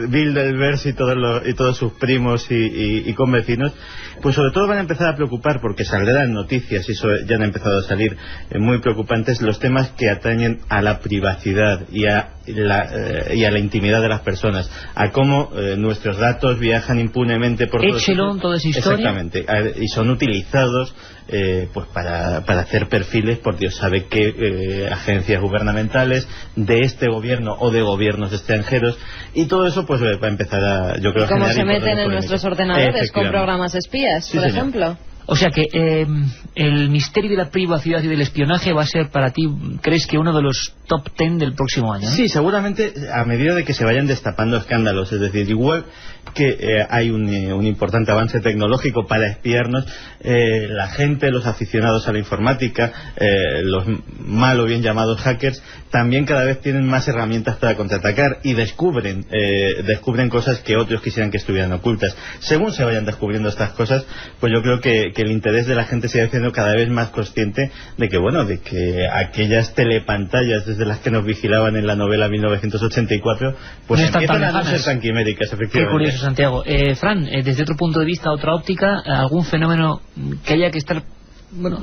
Bilderberg y todos sus primos y convecinos, pues sobre todo van a empezar a preocupar, porque saldrán noticias y eso ya han empezado a salir muy preocupantes, los temas que atañen a la privacidad y a la intimidad de las personas, a cómo nuestros datos viajan impunemente por toda esa historia. Exactamente, y son utilizados pues para hacer perfiles por Dios sabe qué agencias gubernamentales de este gobierno o de gobiernos extranjeros, y todo eso pues va a empezar a, yo creo, a generar. ¿Cómo se meten en polémica. nuestros ordenadores con programas espías, por ejemplo? O sea que el misterio de la privacidad y del espionaje va a ser para ti, ¿crees que uno de los top 10 del próximo año, ¿no? Sí, seguramente a medida de que se vayan destapando escándalos, es decir, igual que hay un importante avance tecnológico para espiarnos, la gente, los aficionados a la informática, los mal o bien llamados hackers, también cada vez tienen más herramientas para contraatacar y descubren cosas que otros quisieran que estuvieran ocultas. Según se vayan descubriendo estas cosas, pues yo creo que el interés de la gente se va haciendo cada vez más consciente de que aquellas telepantallas desde las que nos vigilaban en la novela 1984 pues empiezan a no ser tan quiméricas, efectivamente. Qué curioso, Santiago. Fran, desde otro punto de vista, otra óptica, ¿algún fenómeno que haya que estar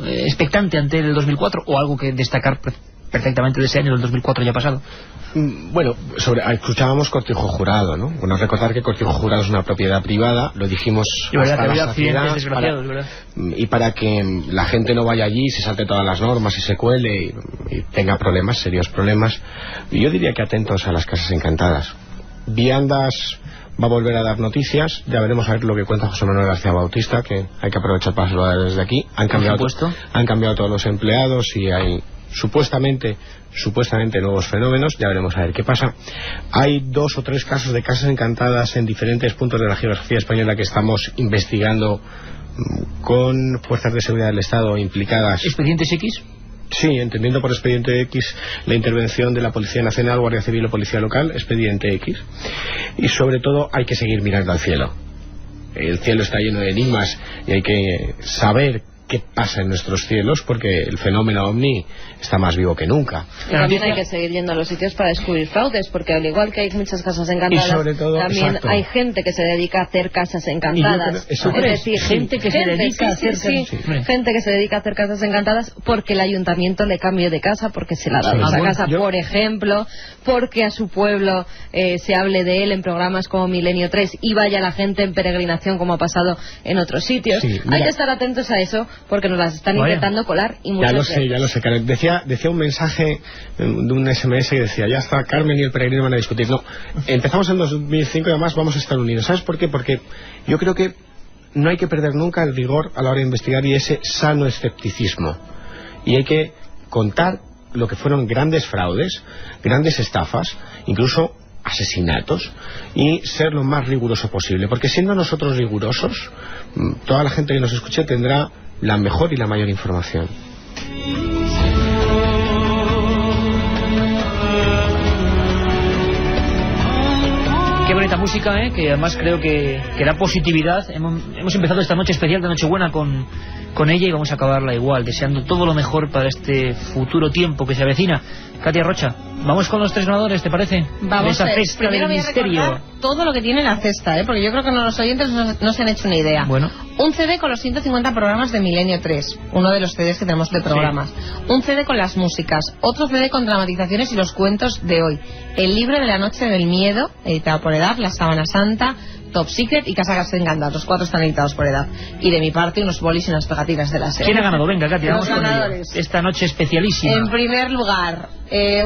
expectante ante el 2004 o algo que destacar perfectamente de ese año, del 2004 ya pasado? Bueno, escuchábamos Cortijo Jurado, ¿no? Bueno, recordar que Cortijo Jurado es una propiedad privada, lo dijimos hasta la saciedad, y para que la gente no vaya allí, se salte todas las normas y se cuele y tenga problemas, serios problemas. Yo diría que atentos a las casas encantadas. Viandas va a volver a dar noticias, ya veremos a ver lo que cuenta José Manuel García Bautista, que hay que aprovechar para saludar desde aquí. Han cambiado todos los empleados y hay supuestamente nuevos fenómenos, ya veremos a ver qué pasa. Hay 2 o 3 casos de casas encantadas en diferentes puntos de la geografía española que estamos investigando con fuerzas de seguridad del Estado implicadas. ¿Expedientes X? Sí, entendiendo por expediente X la intervención de la Policía Nacional, Guardia Civil o Policía Local, expediente X. Y sobre todo hay que seguir mirando al cielo. El cielo está lleno de enigmas y hay que saber qué pasa en nuestros cielos, porque el fenómeno OVNI está más vivo que nunca. Y también hay que seguir yendo a los sitios para descubrir fraudes, porque al igual que hay muchas casas encantadas, y sobre todo, también hay gente que se dedica a hacer casas encantadas. Es decir, gente que se dedica a hacer gente que se dedica a hacer casas encantadas porque el ayuntamiento le cambie de casa, porque se la da esa casa, por ejemplo, porque a su pueblo se hable de él en programas como Milenio 3 y vaya la gente en peregrinación como ha pasado en otros sitios. Hay que estar atentos a eso, porque nos las están intentando colar y muchas veces. Ya lo sé, Karen. Decía un mensaje de un SMS que decía, ya está, Carmen y el peregrino van a discutir. No, empezamos en 2005 y además vamos a estar unidos. ¿Sabes por qué? Porque yo creo que no hay que perder nunca el rigor a la hora de investigar y ese sano escepticismo. Y hay que contar lo que fueron grandes fraudes, grandes estafas, incluso asesinatos, y ser lo más riguroso posible, porque siendo nosotros rigurosos, toda la gente que nos escuche tendrá la mejor y la mayor información. Qué bonita música, que además creo que da positividad. Hemos empezado esta noche especial de Nochebuena con ella y vamos a acabarla igual, deseando todo lo mejor para este futuro tiempo que se avecina. Katia Rocha, vamos con los 3 ganadores, ¿te parece? Vamos, esa cesta primero del misterio. Todo lo que tiene la cesta, porque yo creo que los oyentes no se han hecho una idea. Bueno. Un CD con los 150 programas de Milenio 3, uno de los CDs que tenemos de programas. Sí. Un CD con las músicas, otro CD con dramatizaciones y los cuentos de hoy. El libro de la noche del miedo, editado por Edad, La Sábana Santa, Top Secret y Casa Encantada. Los 4 están editados por Edad. Y de mi parte, unos bolis y unas pegatinas de la serie. ¿Quién ha ganado? Venga, Katia, vamos con ello. Esta noche especialísima. En primer lugar,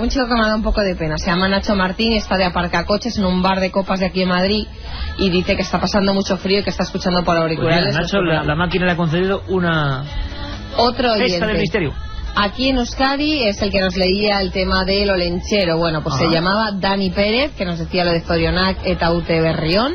un chico que me ha dado un poco de pena. Se llama Nacho Martín, está de aparcacoches en un bar de copas de aquí en Madrid y dice que está pasando mucho frío y que está escuchando por auriculares. Pues Nacho, la máquina le ha concedido una... Otro oyente. Cesta del misterio. Aquí en Euskadi es el que nos leía el tema del Olenchero. Bueno, pues se llamaba Dani Pérez, que nos decía lo de Zorionak eta Ute Berrión.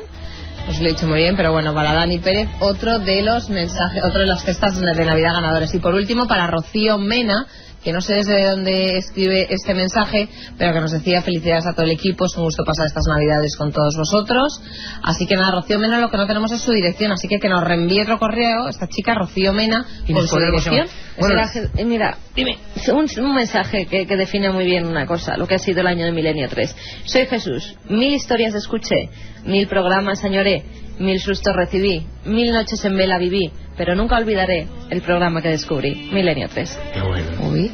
Os lo he dicho muy bien, pero bueno, para Dani Pérez, otro de los mensajes, otro de las cestas de Navidad ganadores. Y por último, para Rocío Mena, que no sé desde dónde escribe este mensaje, pero que nos decía felicidades a todo el equipo, es un gusto pasar estas Navidades con todos vosotros. Así que nada, Rocío Mena, lo que no tenemos es su dirección, así que nos reenvíe otro correo, esta chica, Rocío Mena, con su dirección. Bueno, mira, dime, un mensaje que define muy bien una cosa, lo que ha sido el año de Milenio 3. Soy Jesús, 1000 historias escuché, 1000 programas añoré, 1000 sustos recibí, 1000 noches en vela viví, pero nunca olvidaré el programa que descubrí, Milenio 3. Qué bueno. Uy.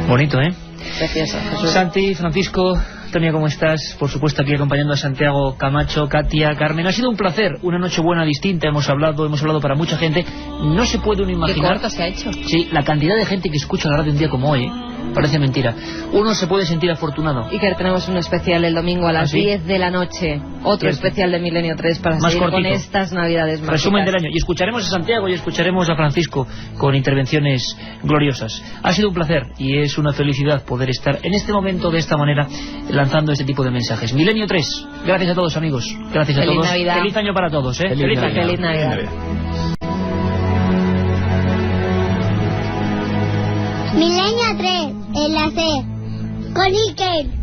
Bonito, Precioso, Jesús. Santi, Francisco, Antonio, ¿cómo estás? Por supuesto aquí acompañando a Santiago, Camacho, Katia, Carmen. Ha sido un placer, una noche buena distinta, hemos hablado para mucha gente. No se puede uno imaginar... ¿Qué corto se ha hecho? Sí, la cantidad de gente que escucha la radio un día como hoy, parece mentira. Uno se puede sentir afortunado. Y que tenemos un especial el domingo a las 10 de la noche. Otro especial de Milenio 3 para más seguir cortito. Con estas Navidades mágicas. Resumen del año. Y escucharemos a Santiago y escucharemos a Francisco con intervenciones gloriosas. Ha sido un placer y es una felicidad poder estar en este momento de esta manera lanzando este tipo de mensajes. Milenio 3. Gracias a todos, amigos. Gracias a todos. Navidad. Feliz año para todos. Feliz Navidad. Feliz Navidad. Milenio 3, en la C, con Iker.